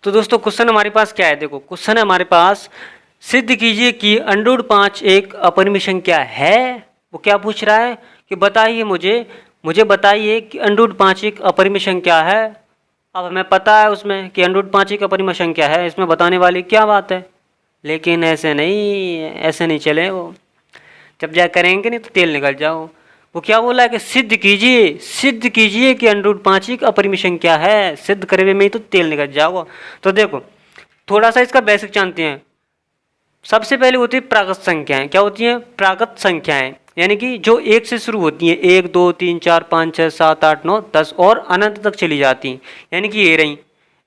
तो दोस्तों क्वेश्चन हमारे पास क्या है, देखो क्वेश्चन है हमारे पास, सिद्ध कीजिए कि √5 एक अपरिमेय संख्या है। वो क्या पूछ रहा है कि बताइए मुझे बताइए कि √5 एक अपरिमेय संख्या है। अब हमें पता है उसमें कि √5 एक अपरिमेय संख्या है, इसमें बताने वाली क्या बात है। लेकिन ऐसे नहीं चले, वो जब जा करेंगे नहीं तो तेल निकल जाओ। वो क्या बोला है कि सिद्ध कीजिए कि √5 एक अपरिमेय संख्या है। सिद्ध करे हुए में ही तो तेल निकल जाओ। तो देखो थोड़ा सा इसका बेसिक जानते हैं। सबसे पहले होती है प्राकृत संख्याएं। क्या होती हैं? प्राकृत संख्याएं, यानी कि जो एक से शुरू होती हैं, 1 2 3 4 5 6 7 8 9 10 और अनंत तक चली जाती हैं। यानी कि ये रही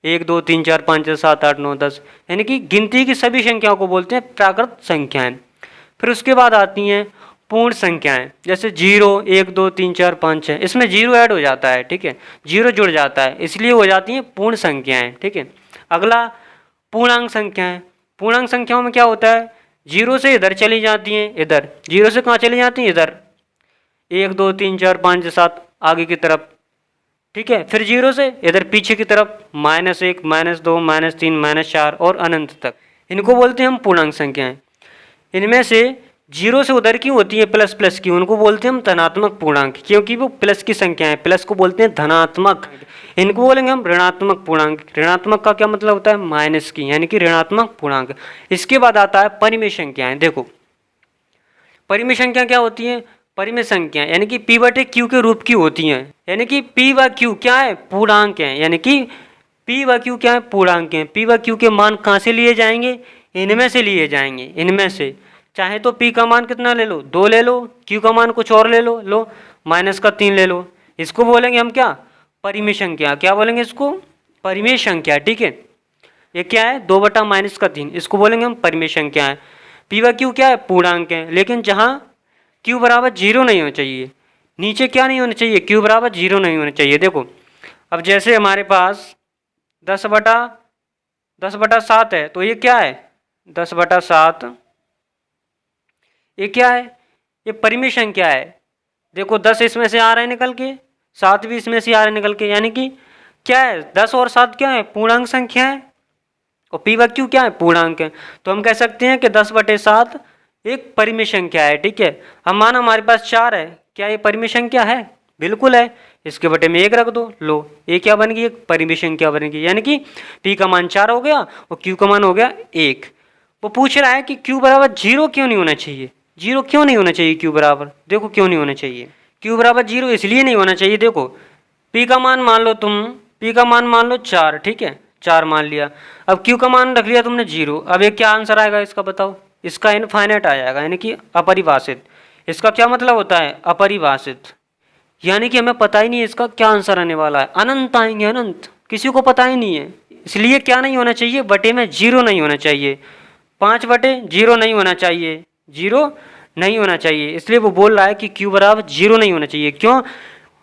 1 2 3 4 5 6 7 8 9 10, यानी कि गिनती की सभी संख्याओं को बोलते हैं प्राकृत संख्याएं। फिर उसके बाद आती हैं पूर्ण संख्याएं, जैसे 0 1 2 3 4 5 6, इसमें 0 ऐड हो जाता है, ठीक है, 0 जुड़ जाता है, इसलिए हो जाती हैं पूर्ण संख्याएं, ठीक है। अगला पूर्णांक संख्याएं। पूर्णांक संख्याओं में क्या होता है, 0 से इधर चली जाती हैं, इधर 0 से कहाँ चली जाती हैं, इधर 1 2 3 4 5 6 7 आगे की तरफ, ठीक है। फिर 0 से इधर पीछे की तरफ -1 -2 -3 -4 और अनंत तक, इनको बोलते हैं हम पूर्णांक संख्याएं। इनमें से 0 से उधर की होती है प्लस प्लस की, उनको बोलते हैं हम धनात्मक पूर्णांक, क्योंकि वो प्लस की संख्या है, प्लस को बोलते हैं धनात्मक। इनको बोलेंगे हम ऋणात्मक पूर्णांक। ऋणात्मक का क्या मतलब होता है, माइनस की, यानी कि ऋणात्मक पूर्णांक। इसके बाद आता है परिमेय संख्याएं। देखो परिमेय संख्या क्या होती है, परिमेय संख्या यानी कि p/q के रूप की होती हैं, यानी कि p व q क्या है, पूर्णांक है, यानी कि p व q क्या है, पूर्णांक है। p व q के मान कहाँ से लिए जाएंगे, इनमें से लिए जाएंगे, इनमें से। चाहे तो p का मान कितना ले लो, 2 ले लो, q का मान कुछ और ले लो, -3 ले लो। इसको बोलेंगे हम क्या, परिमेय संख्या। क्या बोलेंगे इसको, परिमेय संख्या, ठीक है। ये क्या है, 2/-3, इसको बोलेंगे हम परिमेय संख्या है। p व q क्या है, पूर्णांक है, लेकिन जहाँ q बराबर 0 नहीं होना चाहिए, नीचे क्या नहीं होना चाहिए, q बराबर 0 नहीं होना चाहिए। देखो अब जैसे हमारे पास 10/7 है, तो ये क्या है, 10/7, ये क्या है, ये परिमेय संख्या है। देखो 10 इसमें से आ रहा है निकल के, 7 भी इसमें से आ रहा है निकल के, यानी कि क्या है, 10 और 7 क्या है, पूर्णांक संख्या है, और p व q क्या है, पूर्णांक है। तो हम कह सकते हैं कि 10/7 एक परिमेय संख्या है, ठीक है। हम माना हमारे पास 4 है, क्या ये परिमेय संख्या है, बिल्कुल है। इसके बटे में 1 रख दो, लो ये क्या बन गई, एक परिमेय संख्या बनेगी, यानी कि p का मान 4 हो गया और q का मान हो गया 1। वो पूछ रहा है कि q बराबर 0 क्यों नहीं होना चाहिए, 0 क्यों नहीं होना चाहिए q बराबर, देखो क्यों नहीं होना चाहिए, q बराबर 0 इसलिए नहीं होना चाहिए। देखो p का मान मान लो तुम, p का मान मान लो 4, ठीक है, 4 मान लिया। अब q का मान रख लिया तुमने 0। अब ये क्या आंसर आएगा इसका, बताओ। इसका इनफाइनाइट आ जाएगा, यानी कि अपरिभाषित। इसका क्या मतलब होता है, अपरिभाषित, यानी कि हमें पता ही नहीं है इसका क्या आंसर आने वाला है। अनंत आएंगे, अनंत, किसी को पता ही नहीं है। इसलिए क्या नहीं होना चाहिए, बटे में 0 नहीं होना चाहिए, 5/0 नहीं होना चाहिए, 0 नहीं होना चाहिए। इसलिए वो बोल रहा है कि q बराबर 0 नहीं होना चाहिए। क्यों,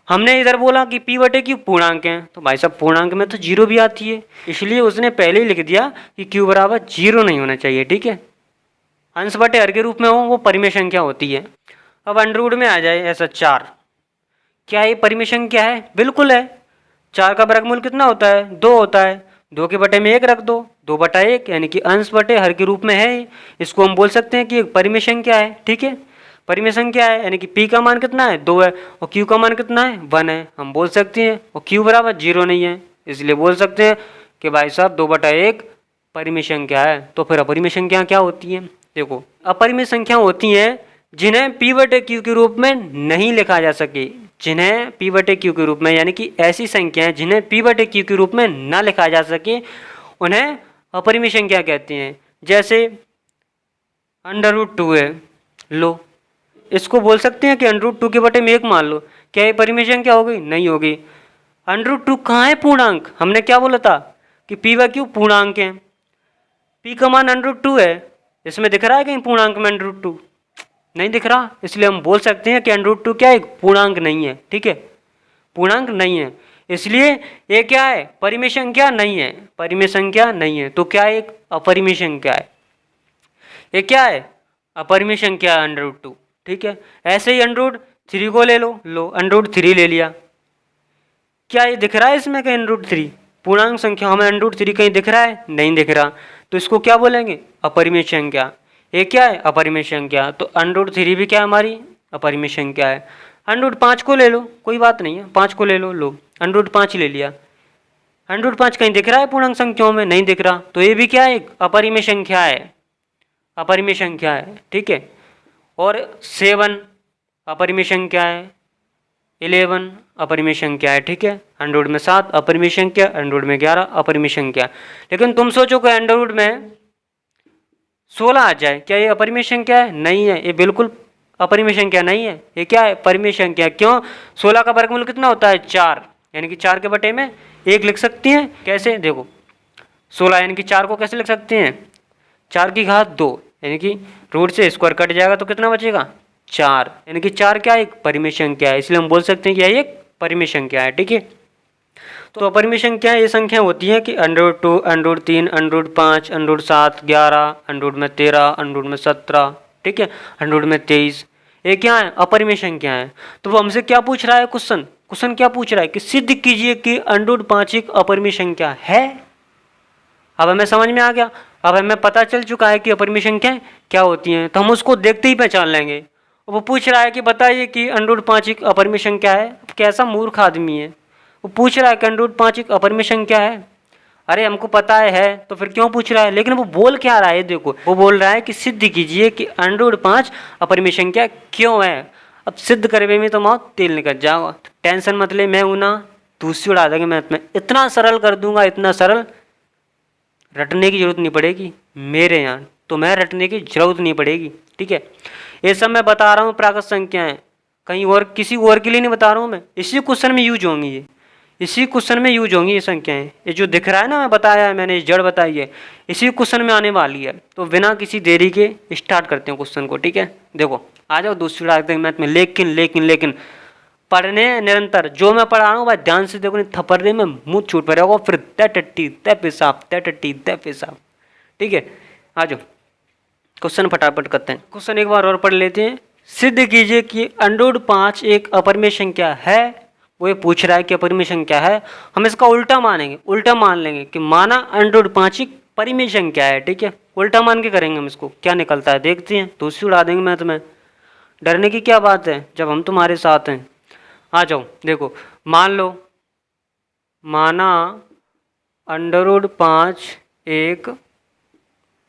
हमने इधर बोला कि p/q पूर्णांक है, तो भाई साहब पूर्णांक में तो 0 भी आती है, इसलिए उसने पहले ही लिख दिया कि q बराबर 0 नहीं होना चाहिए, ठीक है। अंश बटे हर के रूप में हो वो परिमेय संख्या होती है। अब अंडरवुड में आ जाए ऐसा 4, क्या ये परिमेय संख्या है, बिल्कुल है। 4 का वर्गमूल कितना होता है, 2 होता है, 2 के बटे में 1 रख दो, 2/1, यानी कि अंश बटे हर के रूप में है। इसको हम बोल सकते हैं कि एक परिमेय संख्या है, ठीक है। परिमेय संख्या है, यानी कि p का मान कितना है, 2 है, और q का मान कितना है, 1 है, हम बोल सकते हैं। और q बराबर 0 नहीं है, इसलिए बोल सकते हैं कि भाई साहब 2/1 परिमेय संख्या है। तो फिर अपरिमेय संख्या क्या होती है, देखो अपरिमेय संख्या होती हैं जिन्हें p/q के रूप में नहीं लिखा जा सके, जिन्हें p/q के रूप में, यानी कि ऐसी संख्याएं जिन्हें p/q के रूप में ना लिखा जा सके, उन्हें अपरिमेय संख्या कहते हैं। जैसे √2 है, लो इसको बोल सकते हैं कि √2 के बटे में 1 मान लो, क्या ये परिमेय संख्या हो गई, नहीं होगी। √2 कहाँ है, पूर्णांक, हमने क्या बोला था कि p व q पूर्णांक है, p का मान √2 है, इसमें दिख रहा है कहीं पूर्णांक में √2, नहीं दिख रहा, इसलिए हम बोल सकते हैं कि √2 क्या है, पूर्णांक नहीं है, ठीक है, पूर्णांक नहीं है। इसलिए ये क्या है, परिमेय संख्या नहीं है, परिमेय संख्या नहीं है। तो क्या एक अपरिमेय संख्या है, ये क्या है, अपरिमेय संख्या √2, ठीक है। ऐसे ही √3 को ले लो, लो √3 ले लिया, क्या ये दिख रहा है इसमें कि √3, पूर्णांक संख्या हमें √3 कहीं दिख रहा है? नहीं दिख रहा, तो इसको क्या बोलेंगे? अपरिमेय संख्या। ये क्या है? अपरिमेय संख्या। तो √3 भी क्या है? हमारी अपरिमेय संख्या है। √5 को ले लो, कोई बात नहीं है, 5 को ले लो, √5 ले लिया। √5 कहीं दिख रहा है पूर्णांक संख्याओं में? नहीं दिख रहा, तो ये भी क्या है? एक अपरिमेय संख्या है, अपरिमेय संख्या है, ठीक है। और 7 अपरिमेय संख्या है, 11 अपरिमेय संख्या है, ठीक है। 100 में 7 अपरिमेय संख्या, 100 में 11 अपरिमेय संख्या। लेकिन तुम सोचो कि 100 में 16 आ जाए, क्या ये अपरिमेय संख्या है? नहीं है, ये बिल्कुल अपरिमेय संख्या नहीं है। ये क्या है? परिमेय संख्या। क्यों? 16 का वर्गमूल कितना होता है? 4, यानी कि 4 के बटे में 1 लिख सकती हैं। कैसे? देखो 16 यानी कि 4 को कैसे लिख सकते हैं? 4 की घात 2, यानी कि रूट से स्क्वायर कट जाएगा तो कितना बचेगा? 4, यानी कि 4 क्या है? एक परिमेय संख्या है, इसलिए हम बोल सकते हैं कि यह एक परिमेय संख्या है, ठीक है। तो अपरिमेय संख्या ये संख्या होती है कि √2, √3, √5, √7, 11, 100 में 17, ठीक है, 100 में 23। ये क्या है? अपरिमेय संख्या है। तो वो हमसे क्या पूछ रहा है? क्वेश्चन क्या पूछ रहा है कि सिद्ध कीजिए कि √5 एक अपरिमेय संख्या है। अब हमें समझ में आ गया, अब हमें पता चल चुका है कि अपरिमेय संख्याएं क्या होती हैं, तो हम उसको देखते ही पहचान लेंगे। वो पूछ रहा है कि बताइए कि √5 एक अपरिमेय संख्या है। कैसा मूर्ख आदमी है, वो पूछ रहा है कि √5 एक अपरिमेय संख्या है। अरे हमको पता है तो फिर क्यों पूछ रहा है? लेकिन वो बोल क्या रहा है? देखो वो बोल रहा है कि सिद्ध कीजिए कि √5 अपरिमेय संख्या क्यों है। अब सिद्ध करने में तो मौत तेल निकल जाओ, टेंशन मत ले, मैं हूं ना, दूसरी उड़ा देंगे। मैं इतना सरल कर दूंगा, इतना सरल, रटने की जरूरत नहीं पड़ेगी मेरे यहाँ, तो मैं रटने की जरूरत नहीं पड़ेगी, ठीक है। ये सब मैं बता रहा हूँ प्राकृत संख्याएं, कहीं और किसी और के लिए नहीं बता रहा हूँ मैं। इसी क्वेश्चन में यूज होंगी ये, इसी क्वेश्चन में यूज होंगी ये संख्याएं। ये जो दिख रहा है ना, मैं बताया है, मैंने जड़ बताई है, इसी क्वेश्चन में आने वाली है। तो बिना किसी देरी के स्टार्ट करते हैं क्वेश्चन को, ठीक है। देखो आ जाओ दूसरी डालते हैं मैथ में। लेकिन पढ़ने निरंतर, जो मैं पढ़ा रहा हूँ भाई ध्यान से देखो, नहीं थप्पड़ने में मुंह छूट पड़ेगा, फिर तय टट्टी तय पेशाब, ठीक है। आ जाओ क्वेश्चन फटाफट करते हैं। क्वेश्चन एक बार और पढ़ लेते हैं। सिद्ध कीजिए कि √5 एक अपरिमेय संख्या है। वो ये पूछ रहा है कि अपरिमेय संख्या है, हम इसका उल्टा मानेंगे, उल्टा मान लेंगे कि माना √5 एक परिमेय संख्या है, ठीक है। उल्टा मान के करेंगे हम इसको, क्या निकलता है देखते हैं, दूसरी उड़ा देंगे मैं तुम्हें। डरने की क्या बात है जब हम तुम्हारे साथ हैं। आ जाओ देखो, मान लो माना √5 एक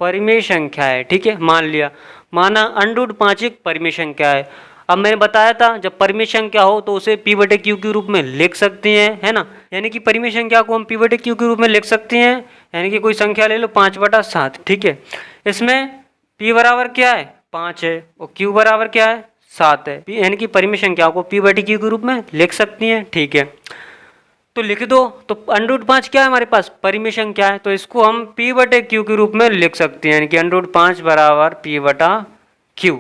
परिमेय संख्या है, ठीक है, मान लिया। माना √5 एक परिमेय संख्या है। अब मैंने बताया था जब परिमेय संख्या हो तो उसे p/q के रूप में लिख सकते हैं, है ना। यानी कि परिमेय संख्या को हम p/q के रूप में लिख सकते हैं, यानी कि कोई संख्या ले लो 5/7, ठीक है। इसमें p बराबर क्या है? 5 है, और q बराबर क्या है? 7 है। यानी कि परिमेय संख्या को p/q के रूप में लिख सकती हैं, ठीक है। तो लिख दो। तो √5 क्या है हमारे पास? परिमेय संख्या है, तो इसको हम p/q के रूप में लिख सकते हैं, यानी कि √5 बराबर p/q।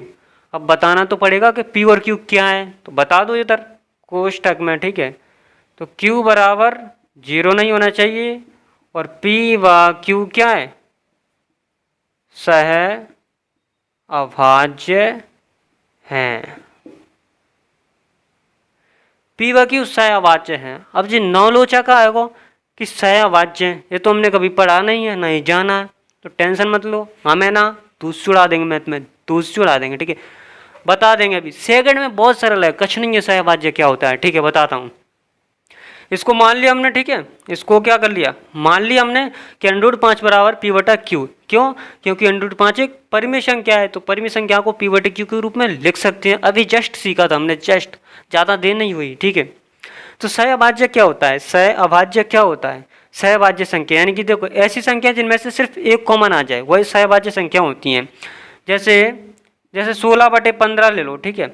अब बताना तो पड़ेगा कि p और q क्या है, तो बता दो इधर कोष्ठक में, ठीक है। तो q बराबर 0 नहीं होना चाहिए, और p व q क्या है? सह अभाज्य हैं। p व q सह अभाज्य हैं। अब जी नौलोचा का आएगा कि सह अभाज्य हैं, ये तो हमने कभी पढ़ा नहीं है, नहीं जाना है, तो टेंशन मत लो, हमें ना दूसरी उड़ा देंगे मैथ में, दूसरी उड़ा देंगे, ठीक है। बता देंगे अभी सेकंड में, बहुत सरल है, कुछ नहीं है सह अभाज्य क्या होता है, ठीक है, बताता हूँ। इसको मान लिया हमने, ठीक है। इसको क्या कर लिया? मान लिया हमने कि √5 बराबर p/q। क्यों? क्योंकि √5 एक परिमेय संख्या है, तो परिमेय संख्या को p/q के रूप में लिख सकते हैं। अभी जस्ट सीखा था हमने, जस्ट, ज़्यादा देर नहीं हुई, ठीक है। तो सह अभाज्य क्या होता है? सह अभाज्य क्या होता है? सह अभाज्य संख्या यानी कि देखो ऐसी संख्या जिनमें से सिर्फ एक कॉमन आ जाए, वही सह अभाज्य संख्या होती हैं। जैसे 16/15 ले लो, ठीक है,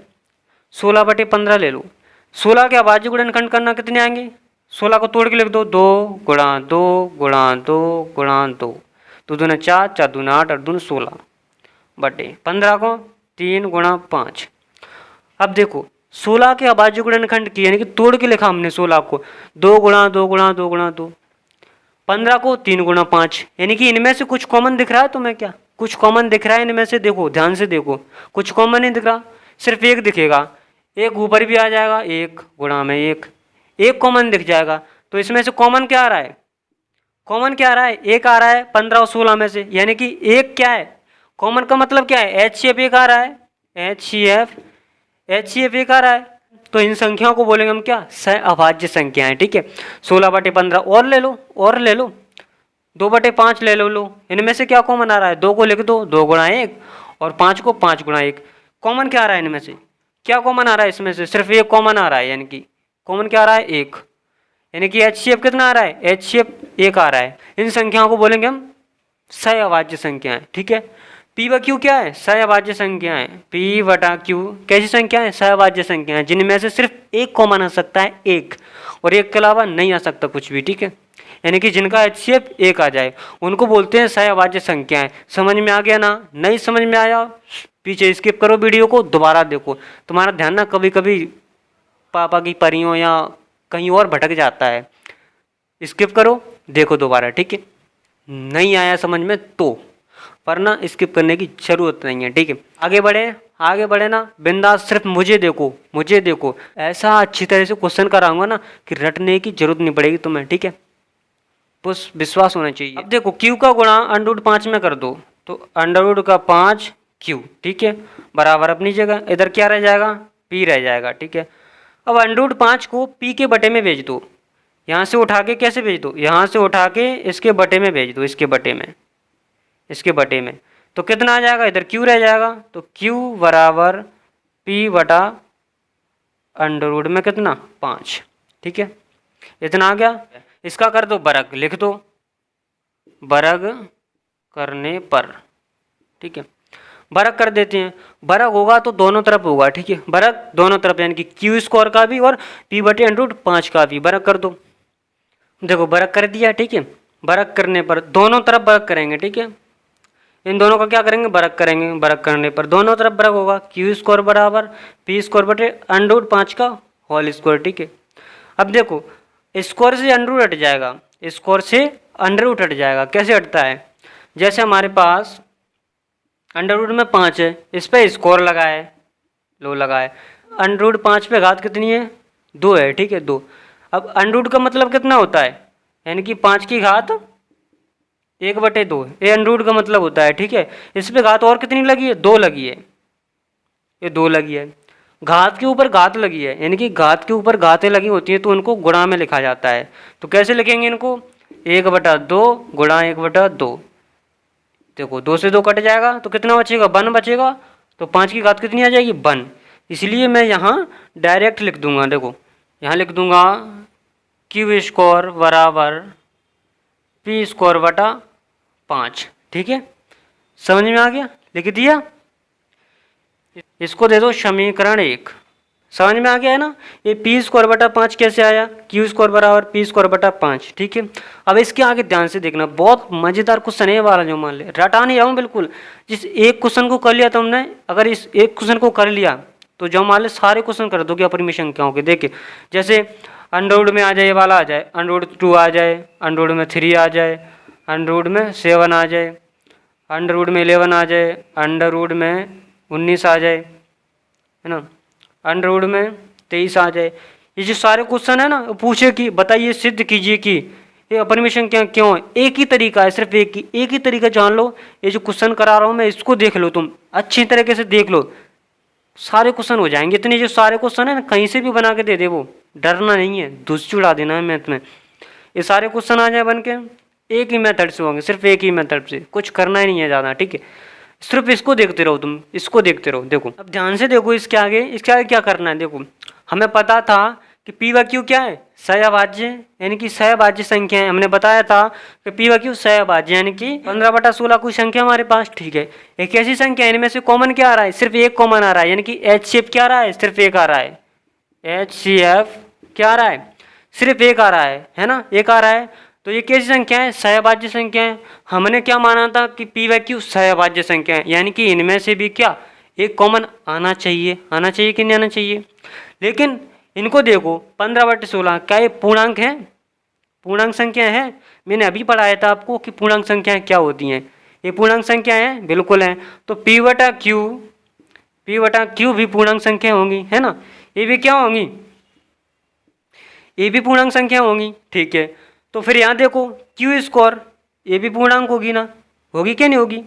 16/15 ले लो। 16 के अभाज्य गुणनखंड करना कितने आएंगे? 16 को तोड़ के लिख दो, 2 गुणा 2 गुणा 2 गुणा 2, 2 दूना 4, 4 दूना 8, 8 दूना 16 बटे 15 को 3 गुणा 5। अब देखो 16 के अभाज्य गुणनखंड की, यानी कि तोड़ के लिखा हमने 16 को, 2 गुणा 2 गुणा 2 गुणा 2, 15 को 3 गुणा 5, यानी कि इनमें से कुछ कॉमन दिख रहा है तुम्हें? क्या कुछ कॉमन दिख रहा है इनमें से? देखो ध्यान से देखो, कुछ कॉमन नहीं दिख रहा, सिर्फ एक दिखेगा, एक ऊपर भी आ जाएगा, 1 गुणा में 1, एक कॉमन दिख जाएगा। तो इसमें से कॉमन क्या आ रहा है? कॉमन क्या आ रहा है, एक आ रहा है 15 और 16 में से, यानी कि एक क्या है, कॉमन का मतलब क्या है, HCF एक आ रहा है, HCF एक आ रहा है। तो इन संख्याओं को बोलेंगे हम क्या, सहअभाज्य संख्याएं। ठीक है, 16/15 और ले लो, 2/5 ले लो। इनमें से क्या कॉमन आ रहा है, 2 को लिख दो, 2 गुणा 1, और 5 को 5 गुणा 1। कॉमन क्या आ रहा है इनमें से, क्या कॉमन आ रहा है, इसमें से सिर्फ एक कॉमन आ रहा है, यानी कि कॉमन क्या आ रहा है, एक, यानी कि HCF कितना आ रहा है, HCF एक आ रहा है। इन संख्याओं को बोलेंगे हम सहअभाज्य संख्याएं। ठीक है, P व Q क्या है, सहअभाज्य संख्याएं। P/Q कैसी संख्याएं, सहअभाज्य संख्याएं जिनमें से सिर्फ एक कॉमन आ सकता है, एक, और एक के अलावा नहीं आ सकता कुछ भी। ठीक है, यानी कि जिनका HCF एक आ जाए उनको बोलते हैं सहअभाज्य संख्याएं। समझ में आ गया ना, नहीं समझ में आया पीछे स्किप करो वीडियो को, दोबारा देखो। तुम्हारा ध्यान ना कभी कभी पापा की परियों या कहीं और भटक जाता है, स्किप करो, देखो दोबारा। ठीक है, नहीं आया समझ में तो, पर ना स्किप करने की जरूरत नहीं है। ठीक है, आगे बढ़े ना बिंदास, सिर्फ मुझे देखो, ऐसा अच्छी तरह से क्वेश्चन कराऊंगा ना कि रटने की जरूरत नहीं पड़ेगी तुम्हें। ठीक है, बस विश्वास होना चाहिए। अब देखो Q का गुणा √5 में कर दो, तो √5Q। ठीक है, बराबर अपनी जगह, इधर क्या रह जाएगा, P रह जाएगा। ठीक है, अब √5 को P के बटे में भेज दो, यहाँ से उठा के कैसे भेज दो, यहाँ से उठा के इसके बटे में भेज दो, इसके बटे में, तो कितना आ जाएगा, इधर Q रह जाएगा, तो Q बराबर P/√, में कितना, 5। ठीक है, इतना आ गया। इसका कर दो वर्ग, लिख दो वर्ग करने पर। ठीक है, वर्ग कर देते हैं, वर्ग होगा तो दोनों तरफ होगा। ठीक है, वर्ग दोनों तरफ, यानी कि Q² का भी और P/√5 का भी वर्ग कर दो। देखो वर्ग कर दिया। ठीक है, वर्ग करने पर दोनों तरफ वर्ग करेंगे। ठीक है, इन दोनों का क्या करेंगे, वर्ग करेंगे, वर्ग करने पर दोनों तरफ वर्ग होगा, Q² बराबर P²/√5 का होल स्क्वायर। ठीक है, अब देखो स्क्वायर से अंडर हट जाएगा, हट जाएगा। कैसे हटता है, जैसे हमारे पास अंडर में 5 है, इस पर स्क्वायर लगाए, लो लगाए, √5 पे घात कितनी है, 2 है। ठीक है, 2। अब अंडर का मतलब कितना होता है, यानी कि 5 की घात 1/2, ये अंडर का मतलब होता है। ठीक है, इस पे घात और कितनी लगी है, 2 लगी है, ये 2 लगी है, घात के ऊपर घात लगी है, यानी कि घात के ऊपर घातें लगी होती हैं तो उनको गुणा में लिखा जाता है। तो कैसे लिखेंगे इनको, 1/2 गुणा 1/2। देखो 2 से 2 कट जाएगा तो कितना बचेगा, 1 बचेगा, तो 5 की घात कितनी आ जाएगी, 1। इसलिए मैं यहाँ डायरेक्ट लिख दूंगा, देखो यहाँ लिख दूंगा Q² बराबर P²/5। ठीक है, समझ में आ गया, लिख दिया। इसको दे दो समीकरण 1। समझ में आ गया है ना, ये P²/5 कैसे आया, Q² बराबर P²/5। ठीक है, अब इसके आगे ध्यान से देखना, बहुत मजेदार क्वेश्चन है ये वाला, जो मान ले रटा नहीं जाऊँ बिल्कुल। जिस एक क्वेश्चन को कर लिया तुमने, अगर इस एक क्वेश्चन को कर लिया तो जो मान ले सारे क्वेश्चन कर दोगे अपरिमेय संख्याओं के। देखिए जैसे अंडर में आ जाए, ये वाला आ जाए, √2 आ जाए, अंडर में 3 आ जाए, अंडर में 7 आ जाए, अंडर में 11 आ जाए, अंडर में 19 आ जाए, है ना, अंडर में 23 आ जाए। ये जो सारे क्वेश्चन है ना, पूछे कि बताइए सिद्ध कीजिए कि ये अपरिमेय संख्या क्यों है। एक ही तरीका है, सिर्फ एक ही तरीका जान लो। ये जो क्वेश्चन करा रहा हूँ मैं, इसको देख लो, तुम अच्छी तरीके से देख लो, सारे क्वेश्चन हो जाएंगे। इतने जो सारे क्वेश्चन है ना, कहीं से भी बना के दे दे, वो डरना नहीं है, धुस उड़ा देना है मैथ में। ये सारे क्वेश्चन आ जाए बन के, एक ही मेथड से होंगे, सिर्फ एक ही मेथड से, कुछ करना ही नहीं है ज़्यादा। ठीक है, सिर्फ इसको देखते रहो, तुम इसको देखते रहो। देखो अब ध्यान से देखो, इसके आगे क्या करना है। देखो हमें पता था कि P/Q क्या है, सहअभाज्य, यानी कि सहअभाज्य संख्या है। हमने बताया था कि P/Q सहअभाज्य, यानी कि 15/16 कोई संख्या हमारे पास। ठीक है, एक ऐसी संख्या इनमें से कॉमन क्या आ रहा है, सिर्फ एक कॉमन आ रहा है, यानी कि HCF क्या आ रहा है, सिर्फ एक आ रहा है। HCF क्या आ रहा है, सिर्फ एक आ रहा है ना, एक आ रहा है। तो ये कैसी संख्या है, सहअभाज्य संख्या है। हमने क्या माना था कि P/Q सहअभाज्य संख्या है, यानी कि इनमें से भी क्या एक कॉमन आना चाहिए कि नहीं आना चाहिए। लेकिन इनको देखो 15/16, क्या ये पूर्णांक है, पूर्णांक संख्या है। मैंने अभी पढ़ाया था आपको कि पूर्णांक संख्याएं क्या होती हैं, ये पूर्णांक संख्या है, बिल्कुल है। तो P/Q भी पूर्णांक संख्या होंगी, है ना, ये भी क्या होंगी, ये भी पूर्णांक संख्या होंगी। ठीक है, तो फिर यहाँ देखो क्यू स्क्वायर, ये भी पूर्णांक होगी ना, होगी क्या नहीं होगी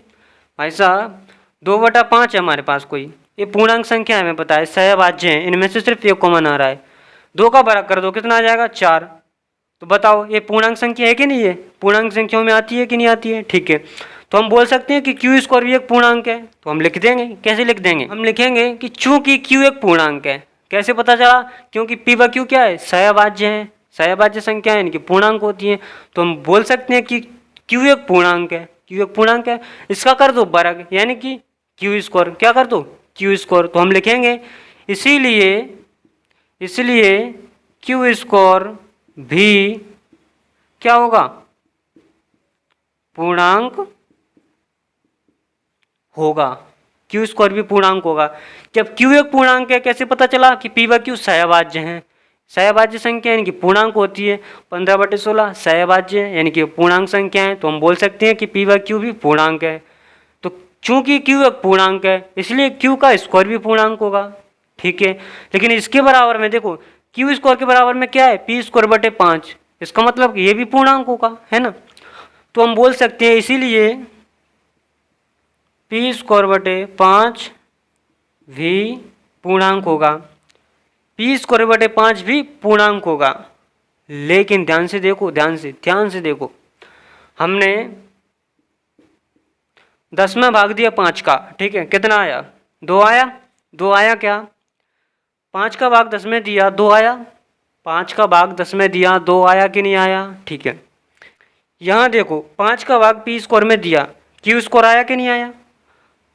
भाई साहब। 2/5 है हमारे पास, कोई ये पूर्णांक संख्या हमें पता है, सहभाज्य है, इनमें से सिर्फ एक कॉमन आ रहा है। 2 का वर्ग कर दो कितना आ जाएगा 4। तो बताओ ये पूर्णांक संख्या है कि नहीं है, पूर्णांक संख्याओं में आती है कि नहीं आती है, ठीक है। तो हम बोल सकते हैं कि क्यू स्क्वायर भी एक पूर्णांक है, तो हम लिख देंगे। कैसे लिख देंगे, हम लिखेंगे कि चूंकि क्यू एक पूर्णांक है। कैसे पता चला, क्योंकि पी व क्यू क्या है, सहभाज्य है, सहभाज्य संख्या है, इनकी पूर्णांक होती है। तो हम बोल सकते हैं कि क्यू एक पूर्णांक है, क्यू एक पूर्णांक है। इसका कर दो वर्ग, यानी कि क्यू स्क्वायर, क्या कर दो क्यू स्क्वायर। तो हम लिखेंगे इसलिए क्यू स्क्वायर भी क्या होगा, पूर्णांक होगा। क्यू स्क्वायर भी पूर्णांक होगा। जब क्यू एक पूर्णांक है, कैसे पता चला कि पी व क्यू सहभाज्य हैं, सहभाज्य संख्या यानी कि पूर्णांक होती है। 15/16 सहभाज्य यानी कि पूर्णांक संख्या है, तो हम बोल सकते हैं कि पी व क्यू भी पूर्णांक है। तो चूंकि क्यू एक पूर्णांक है, इसलिए क्यू का स्क्वायर भी पूर्णांक होगा, ठीक है। लेकिन इसके बराबर में देखो, क्यू स्क्वायर के बराबर में क्या है, पी स्क्वायर बटे 5, इसका मतलब ये भी पूर्णांक होगा, है ना। तो हम बोल सकते हैं इसीलिए पी स्क्वायर बटे 5 भी पूर्णांक होगा, पी स्क्वायर बटे 5 भी पूर्णांक होगा। लेकिन ध्यान से देखो, ध्यान से देखो, हमने 10 में भाग दिया 5 का, ठीक है, कितना आया 2 आया, 2 आया क्या, 5 का भाग 10 में दिया 2 आया, 5 का भाग 10 में दिया 2 आया कि नहीं आया, ठीक है। यहाँ देखो 5 का भाग पी स्क्वायर में दिया, क्यू स्क्वायर आया कि नहीं आया,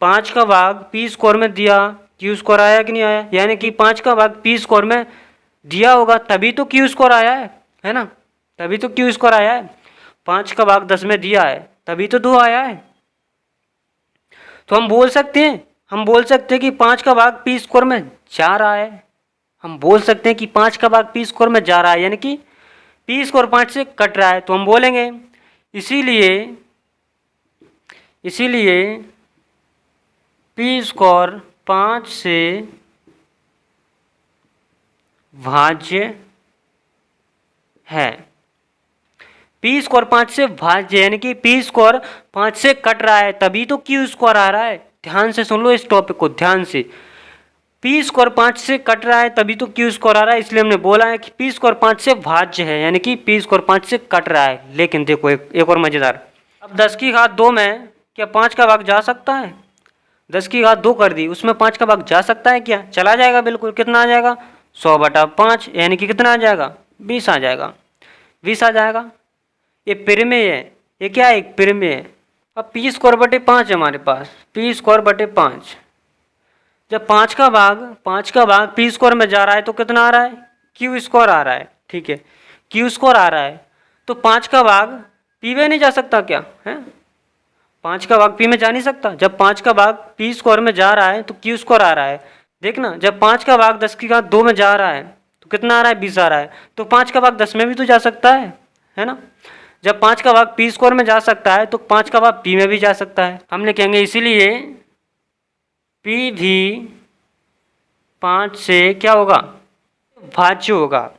5 का भाग पी स्क्वायर में दिया, क्यू स्क्वायर आया कि नहीं आया, यानी कि 5 का भाग पी स्क्वायर में दिया होगा तभी तो क्यू स्क्वायर आया है ना, तभी तो क्यू स्क्वायर आया है। 5 का भाग 10 में दिया है तभी तो 2 आया है। तो हम बोल सकते हैं कि 5 का भाग पी स्क्वायर में जा रहा है, हम बोल सकते हैं कि 5 का भाग पी स्क्वायर में जा रहा है, यानी कि पी स्क्वायर 5 से कट रहा है। तो हम बोलेंगे इसीलिए पी स्क्वायर 5 से भाज्य है, पी स्क्वायर 5 से भाज्य यानी कि पी स्क्वायर 5 से कट रहा है तभी तो क्यू स्क्वायर आ रहा है। ध्यान से सुन लो इस टॉपिक को, ध्यान से, पी स्क्वायर 5 से कट रहा है तभी तो क्यू स्क्वायर आ रहा है, इसलिए हमने बोला है कि पी स्क्वायर 5 से भाज्य है, यानी कि पी स्क्वायर 5 से कट रहा है। लेकिन देखो एक और मजेदार, अब 10 की घात 2 में क्या 5 का भाग जा सकता है, 10 की घात 2 कर दी, उसमें 5 का भाग जा सकता है क्या, चला जाएगा बिल्कुल। कितना आ जाएगा 100/5, यानी कि कितना आ जाएगा 20 आ जाएगा, 20 आ जाएगा। ये परिमेय है, ये क्या है, एक परिमेय है। अब पी स्क्वायर बटे 5 है हमारे पास, पी स्क्वायर बटे 5, जब 5 का भाग पी स्क्वायर में जा रहा है तो कितना आ रहा है, क्यू स्क्वायर आ रहा है, ठीक है, क्यू स्क्वायर आ रहा है। तो 5 का भाग पी में नहीं जा सकता क्या है, 5 का भाग पी में जा नहीं सकता। जब 5 का भाग पी स्क्वायर में जा रहा है तो क्यू स्क्वायर आ रहा है। देखना, जब 5 का भाग 10 की घात 2 में जा रहा है तो कितना आ रहा है 20 आ रहा है। तो 5 का भाग 10 में भी तो जा सकता है ना। जब 5 का भाग पी स्क्वायर में जा सकता है तो 5 का भाग पी में भी जा सकता है। हम लिखेंगे इसीलिए पी भी 5 से क्या होगा, भाज्य होगा।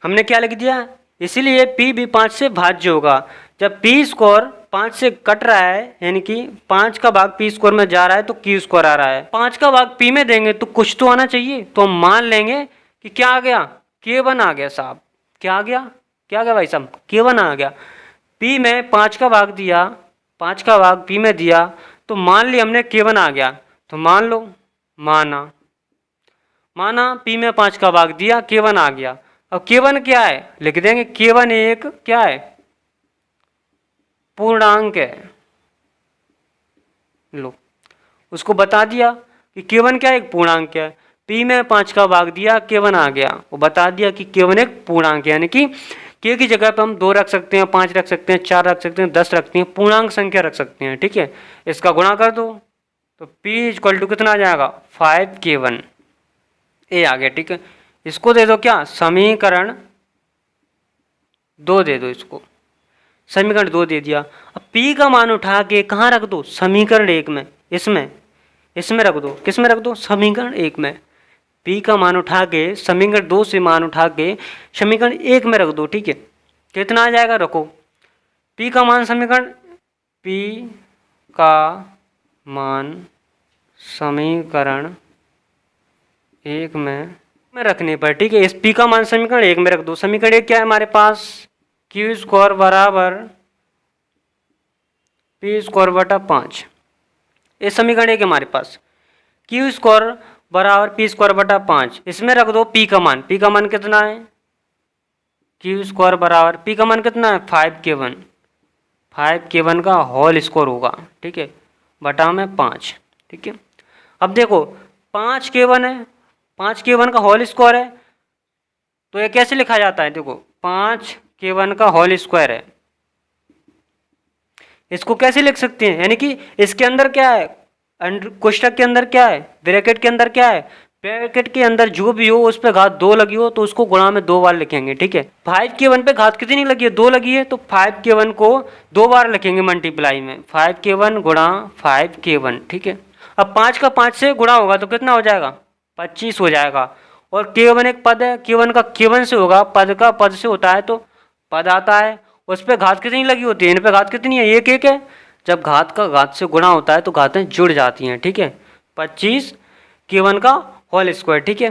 हमने क्या लिख दिया, इसीलिए पी भी 5 से भाज्य होगा। जब पी स्क्वायर 5 से कट रहा है, यानी कि 5 का भाग पी स्क्वायर में जा रहा है तो क्यू स्क्वायर आ रहा है। 5 का भाग पी में देंगे तो कुछ तो आना चाहिए, तो हम मान लेंगे कि क्या आ गया, K1 आ गया साहब। क्या आ गया, क्या आ गया भाई साहब, K1 आ गया। पी में 5 का भाग दिया, 5 का भाग पी में दिया, तो मान लिया हमने K1 आ गया। तो मान लो, माना पी में 5 का भाग दिया, K1 आ गया। अब K1 क्या है, लिख देंगे K1 एक क्या है, पूर्णांक है। लो, उसको बता दिया कि K1 क्या है, एक पूर्णांक है। पी में 5 का भाग दिया, K1 आ गया, वो बता दिया कि K1 एक पूर्णांक है, यानी कि K की जगह पर हम 2 रख सकते हैं, 5 रख सकते हैं, 4 रख सकते हैं, 10 रखते हैं, पूर्णांक संख्या रख सकते हैं, ठीक है। इसका गुणा कर दो तो P इक्वल टू कितना आ जाएगा 5K1 ए आ गया, ठीक है। इसको दे दो क्या, समीकरण 2 दे दो, इसको समीकरण 2 दे दिया। अब P का मान उठा के कहाँ रख दो, समीकरण 1 में, इसमें रख दो। किस में रख दो, समीकरण 1 में। P का मान उठा के समीकरण 2 से मान उठा के समीकरण 1 में रख दो, ठीक है। कितना आ जाएगा, रखो पी का मान समीकरण, पी का मान समीकरण 1 में रखने पर, ठीक है, इस पी का मान समीकरण 1 में रख दो। समीकरण 1 क्या है हमारे पास, क्यू स्क्वायर बराबर पी स्क्वायर बटा 5। इस समीकरण 1 है हमारे पास, क्यू स्क्वायर बराबर पी स्क्वायर बटा 5, इसमें रख दो पी का मान। पी का मान कितना है, क्यू स्क्वायर बराबर पी का मान कितना है 5k1, 5k1 का होल स्क्वायर होगा, ठीक है, बटा में 5, ठीक है। अब देखो 5k1 है, 5k1 का होल स्क्वायर है, तो ये कैसे लिखा जाता है, देखो 5k1 का होल स्क्वायर है, इसको कैसे लिख सकते हैं, यानी कि इसके अंदर क्या है, कोष्टक के अंदर क्या है, ब्रैकेट के अंदर क्या है, ब्रैकेट के अंदर जो भी हो उस पे घात 2 लगी हो तो उसको गुणा में 2 बार लिखेंगे, ठीक है। 5k1 पे घात कितनी लगी है, 2 लगी है, तो 5k1 को 2 बार लिखेंगे मल्टीप्लाई में, 5k1 गुणा 5k1, ठीक है। अब 5 का 5 से गुणा होगा तो कितना हो जाएगा, 25 हो जाएगा। और k1 एक पद है, k1 का k1 से होगा, पद का पद से होता है तो पद आता है, उस पर घात कितनी लगी होती है, इन पे घात कितनी है, 1 है। जब घात का घात से गुणा होता है तो घातें जुड़ जाती हैं, ठीक है। 25 k1 का होल स्क्वायर, ठीक है।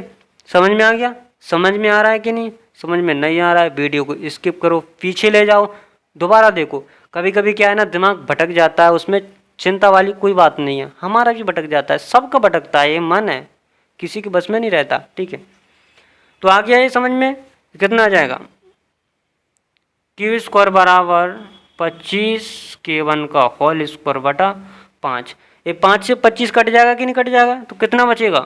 समझ में आ गया, समझ में आ रहा है कि नहीं, समझ में नहीं आ रहा है वीडियो को स्किप करो, पीछे ले जाओ, दोबारा देखो। कभी कभी क्या है ना, दिमाग भटक जाता है, उसमें चिंता वाली कोई बात नहीं है, हमारा भी भटक जाता है, सबका भटकता है, ये मन है, किसी के बस में नहीं रहता, ठीक है। तो आ गया ये समझ में, कितना आ जाएगा, क्यू स्क्वायर बराबर 25k1 का होल स्क्वायर बटा 5। ये 5 से 25 कट जाएगा कि नहीं कट जाएगा, तो कितना बचेगा,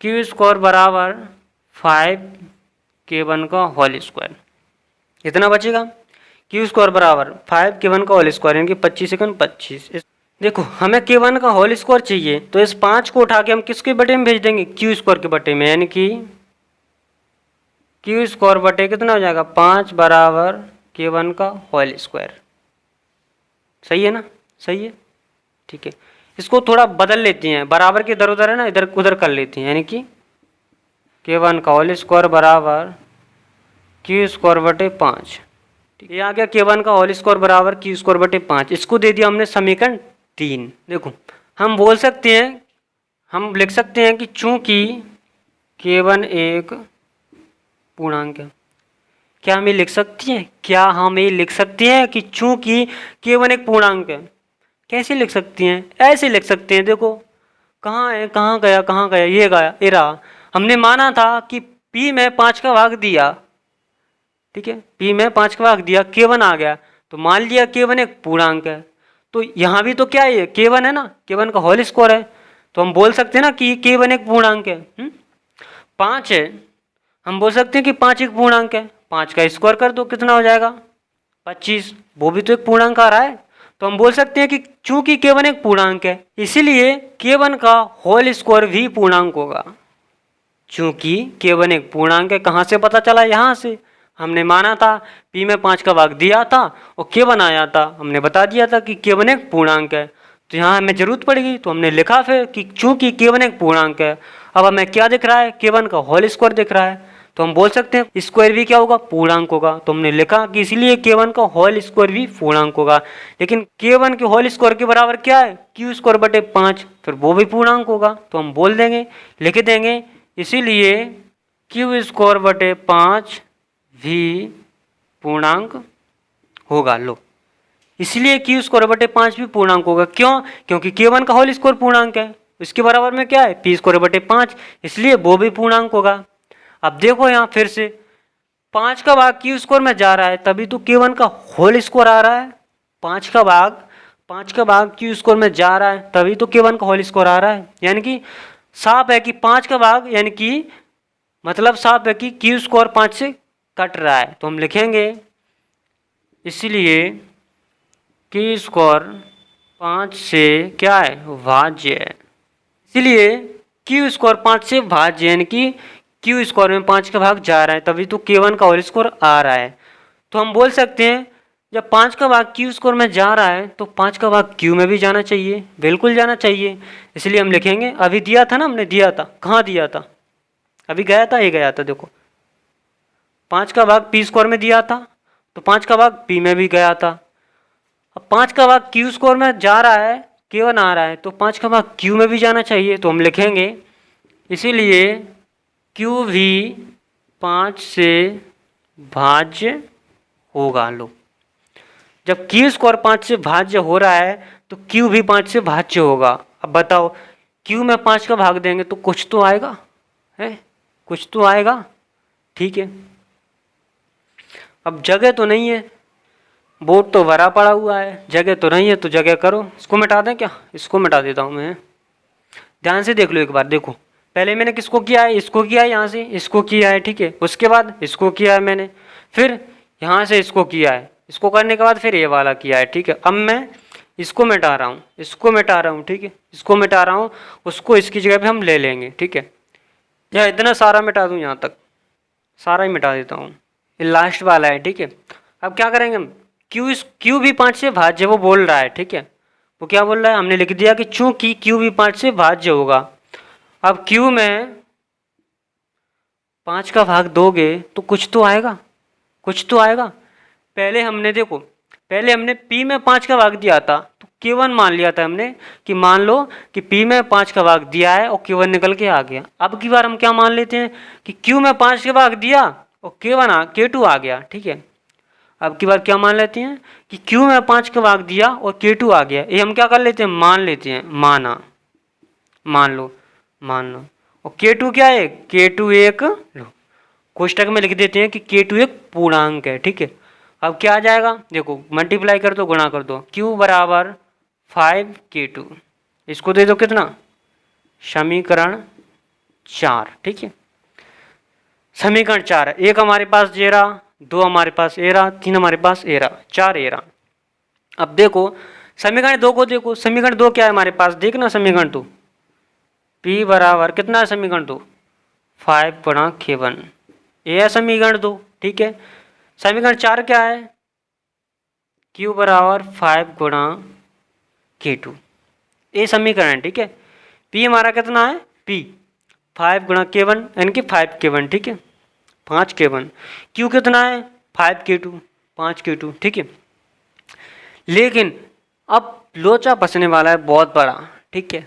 क्यू स्क्वायर बराबर 5k1 का होल स्क्वायर, इतना बचेगा। क्यू स्क्वायर बराबर 5k1 का होल स्क्वायर, यानी कि 25 × 25। देखो हमें k1 का होल स्क्वायर चाहिए, तो इस 5 को उठा के हम किसके बटे में भेज देंगे, क्यू स्क्वायर के बटे में, यानी कि क्यू स्क्वायर बटे कितना हो जाएगा, 5 बराबर k1 का होल स्क्वायर। सही है ना, सही है, ठीक है। इसको थोड़ा बदल लेते हैं, बराबर के इधर उधर है ना, इधर उधर कर लेते हैं, यानी कि k1 का होल स्क्वायर बराबर क्यू स्क्वायर बटे 5, ठीक है। ये आ गया k1 का होल स्क्वायर बराबर क्यू स्क्वायर बटे 5, इसको दे दिया हमने समीकरण 3। देखो हम बोल सकते हैं, हम लिख सकते हैं कि चूंकि k1 एक पूर्णांक है, क्या हम ये लिख सकती हैं, क्या हम ये लिख सकते हैं कि चूंकि k1 एक पूर्णांक है, कैसे लिख सकती हैं, ऐसे लिख सकते हैं। देखो कहाँ है, कहाँ गया, कहाँ गया, ये गया, ये रहा। हमने माना था कि p में 5 का भाग दिया, ठीक है, p में 5 का भाग दिया, k1 आ गया, तो मान लिया k1 एक पूर्णांक है, तो यहाँ भी तो क्या है, k1 है ना, k1 का होल स्क्वायर है, तो हम बोल सकते हैं ना कि k1 एक पूर्णांक है। 5 है, हम बोल सकते हैं कि 5 एक पूर्णांक है, 5 का स्क्वायर कर दो, कितना हो जाएगा 25, वो भी तो एक पूर्णांक आ रहा है, तो हम बोल सकते हैं कि चूंकि k1 एक पूर्णांक है, इसीलिए k1 का होल स्क्वायर भी पूर्णांक होगा। चूंकि k1 एक पूर्णांक है, कहाँ से पता चला, यहाँ से हमने माना था, p में 5 का भाग दिया था और k1 आया था, हमने बता दिया था कि k1 एक पूर्णांक है, तो यहाँ हमें जरूरत पड़ेगी, तो हमने लिखा फिर कि चूंकि k1 एक पूर्णांक है। अब हमें क्या दिख रहा है, k1 का होल स्क्वायर दिख रहा है, तो हम बोल सकते हैं स्क्वायर भी क्या होगा, पूर्णांक होगा, तो हमने लिखा कि इसलिए k1 का होल स्क्वायर भी पूर्णांक होगा। लेकिन k1 के होल स्क्वायर के बराबर क्या है, क्यू स्क्वायर बटे 5, फिर वो भी पूर्णांक होगा, तो हम बोल देंगे, लिख देंगे, इसीलिए क्यू स्क्वायर बटे 5 भी पूर्णांक होगा। लो, इसलिए क्यू स्क्वायर बटे 5 भी पूर्णांक होगा, क्यों, क्योंकि k1 का होल स्क्वायर पूर्णांक है, इसके बराबर में क्या है, पी स्क्वायर बटे 5, इसलिए वो भी पूर्णांक होगा। अब देखो यहाँ फिर से 5 का भाग क्यू स्क्वायर में जा रहा है, तभी तो k1 का होल स्क्वायर आ रहा है, 5 का भाग क्यू स्क्वायर में जा रहा है, तभी तो k1 का होल स्क्वायर आ रहा है, यानी कि साफ है कि 5 का भाग, यानी कि मतलब साफ है कि क्यू स्क्वायर 5 से कट रहा है, तो हम लिखेंगे इसलिए क्यू स्क्वायर 5 से क्या है, भाज्य है, इसलिए क्यू स्क्वायर 5 से भाज्य, यानी कि क्यू स्क्वायर में 5 का भाग जा रहा है, तभी तो k1 का होल स्क्वायर आ रहा है। तो हम बोल सकते हैं जब 5 का भाग क्यू स्क्वायर में जा रहा है तो 5 का भाग क्यू में भी जाना चाहिए, बिल्कुल जाना चाहिए, इसलिए हम लिखेंगे, अभी दिया था ना, हमने दिया था, कहाँ दिया था, अभी गया था, ये गया था, देखो 5 का भाग पी स्क्वायर में दिया था तो 5 का भाग पी में भी गया था। अब 5 का भाग क्यू स्क्वायर में जा रहा है, K1 आ रहा है, तो 5 का भाग क्यू में भी जाना चाहिए, तो हम लिखेंगे इसीलिए क्यू भी 5 से भाज्य होगा। लो, जब क्यू स्क्वायर 5 से भाज्य हो रहा है तो क्यू भी 5 से भाज्य होगा। अब बताओ, क्यू में 5 का भाग देंगे तो कुछ तो आएगा, है कुछ तो आएगा, ठीक है। अब जगह तो नहीं है, बोर्ड तो भरा पड़ा हुआ है, जगह तो नहीं है, तो जगह करो। इसको मिटा दें क्या? इसको मिटा देता हूँ मैं। ध्यान से देख लो एक बार, देखो पहले मैंने किसको किया है, इसको किया है, यहाँ से इसको किया है, ठीक है। उसके बाद इसको किया है मैंने, फिर यहाँ से इसको किया है, इसको करने के बाद फिर ये वाला किया है, ठीक है। अब मैं इसको मिटा रहा हूँ, इसको मिटा रहा हूँ, ठीक है, इसको मिटा रहा हूँ, उसको इसकी जगह पे हम ले लेंगे, ठीक है। या इतना सारा मिटा दूँ, यहाँ तक सारा ही मिटा देता हूँ, ये लास्ट वाला है, ठीक है। अब क्या करेंगे हम, क्यू भी 5 से भाज्य वो बोल रहा है, ठीक है। वो क्या बोल रहा है, हमने लिख दिया कि चूंकि क्यू भी 5 से भाज्य होगा। अब क्यू में 5 का भाग दोगे तो कुछ तो आएगा, कुछ तो आएगा। पहले हमने पी में 5 का भाग दिया था तो K1 मान लिया था हमने कि मान लो कि पी में 5 का भाग दिया है और K1 निकल के आ गया। अब की बार हम क्या मान लेते हैं कि क्यू में 5 का भाग दिया और K2 आ गया, ठीक है। अब की बार क्या मान लेते हैं कि क्यू में 5 का भाग दिया और K2 आ गया। ये हम क्या कर लेते हैं, मान लेते हैं, मान लो। और K2 क्या है, K2 एक, लो कोष्टक में लिख देते हैं कि K2 एक पूर्णांक है, ठीक है। अब क्या आ जाएगा, देखो मल्टीप्लाई कर दो, गुणा कर दो, Q बराबर 5K2, इसको दे दो कितना, समीकरण 4, ठीक है। समीकरण 4 है, एक हमारे पास जे रहा, 2 हमारे पास ए रहा, 3 हमारे पास ए रहा, 4 ए रहा। अब देखो समीकरण 2 को देखो, समीकरण 2 क्या है हमारे पास, देखना समीकरण 2, P बराबर कितना है समीकरण 2, 5 गुणा K1, ये है समीकरण 2, ठीक है। समीकरण 4 क्या है, Q बराबर 5 गुणा K2, ये समीकरण है, ठीक है। P हमारा कितना है, P 5 गुणा K1 यानी कि 5K1, ठीक है, 5K1। Q कितना है, 5K2, 5K2, ठीक है। लेकिन अब लोचा फंसने वाला है बहुत बड़ा, ठीक है।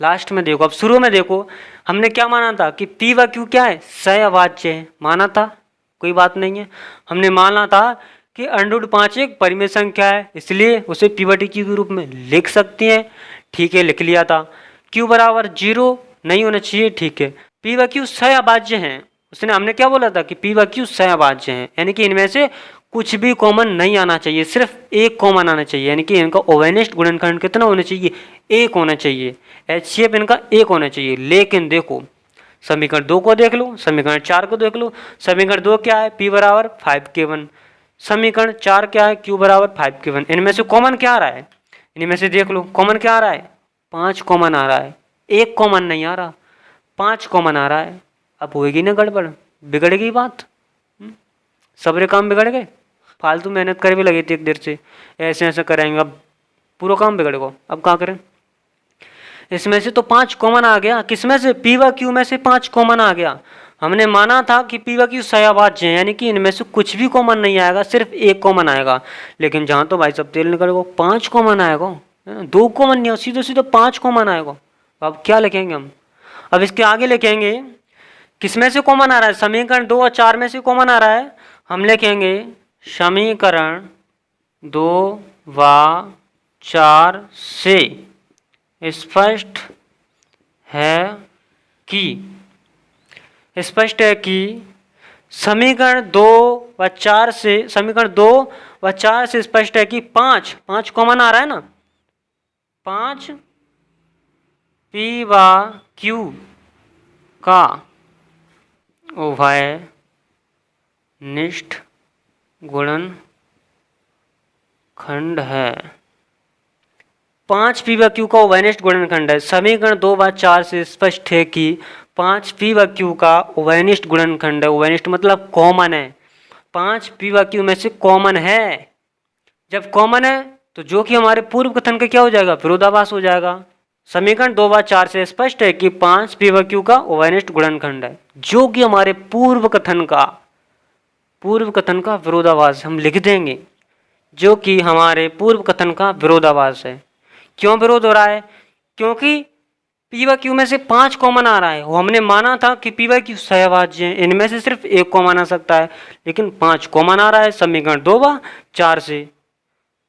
लास्ट में देखो, अब शुरू में देखो हमने क्या माना था कि P व Q क्या है, सहअभाज्य है, माना था, कोई बात नहीं है। हमने माना था कि √5 एक परिमेय संख्या है, इसलिए उसे P/Q के रूप में लिख सकते हैं, ठीक है, लिख लिया था। Q बराबर 0 नहीं होना चाहिए, ठीक है। P व Q सहअभाज्य हैं, उसने हमने क्या बोला था कि P व Q सहअभाज्य हैं, यानी कि इनमें से कुछ भी कॉमन नहीं आना चाहिए, सिर्फ एक कॉमन आना चाहिए, यानी कि इनका ओवेनिस्ट गुणनखंड कितना होना चाहिए, 1 होना चाहिए, HCF इनका 1 होना चाहिए। लेकिन देखो समीकरण 2 को देख लो, समीकरण 4 को देख लो। समीकरण 2 क्या है, P बराबर 5K1, समीकरण 4 क्या है, Q बराबर 5K1। इनमें से कॉमन क्या आ रहा है, इनमें से देख लो कॉमन क्या आ रहा है, 5 कॉमन आ रहा है, 1 कॉमन नहीं आ रहा, 5 कॉमन आ रहा है। अब होएगी ना गड़बड़, बिगड़ेगी बात, सबरे काम बिगड़ गए, फालतू मेहनत कर भी लगी थी एक देर से, ऐसे ऐसे करेंगे, अब पूरा काम बिगड़ेगा। अब क्या करें, इसमें से तो 5 कॉमन आ गया, किसमें से, P व Q में से 5 कॉमन आ गया। हमने माना था कि P व Q सहअभाज्य हैं, यानी कि इनमें से कुछ भी कॉमन नहीं आएगा, सिर्फ 1 कॉमन आएगा। लेकिन जहाँ तो भाई सब तेल निकलेगा 5 कॉमन आएगा, 2 कॉमन नहीं, सीधे सीधे 5 कॉमन आएगा। अब क्या लिखेंगे हम, अब इसके आगे लिखेंगे किसमें से कॉमन आ रहा है, समीकरण 2 और 4 में से कॉमन आ रहा है। हम लिखेंगे समीकरण 2 व 4 से स्पष्ट है कि समीकरण 2 व 4 से स्पष्ट है कि 5 कॉमन आ रहा है ना, 5 P व Q का उभयनिष्ठ गुणनखंड है, 5 P व Q का उभयनिष्ठ गुणनखंड है। समीकरण 2 व 4 से स्पष्ट है कि 5 P व Q का उभयनिष्ठ गुणनखंड है, उभयनिष्ठ मतलब कॉमन है, 5 P व Q में से कॉमन है। जब कॉमन है तो जो कि हमारे पूर्व कथन का क्या हो जाएगा, विरोधाभास हो जाएगा। समीकरण 2 व 4 से स्पष्ट है कि 5 P व Q का उभयनिष्ठ गुणनखंड है, जो कि हमारे पूर्व कथन का पूर्व कथन का विरोधाभास हम लिख देंगे, जो कि हमारे पूर्व कथन का विरोधाभास है। क्यों विरोध हो रहा है? क्योंकि पी व क्यू में से 5 कॉमन आ रहा है। वो हमने माना था कि पी व क्यू सहभाज्य है, इनमें से सिर्फ एक कॉमन आ सकता है, लेकिन 5 कॉमन आ रहा है। समीकरण 2/4 से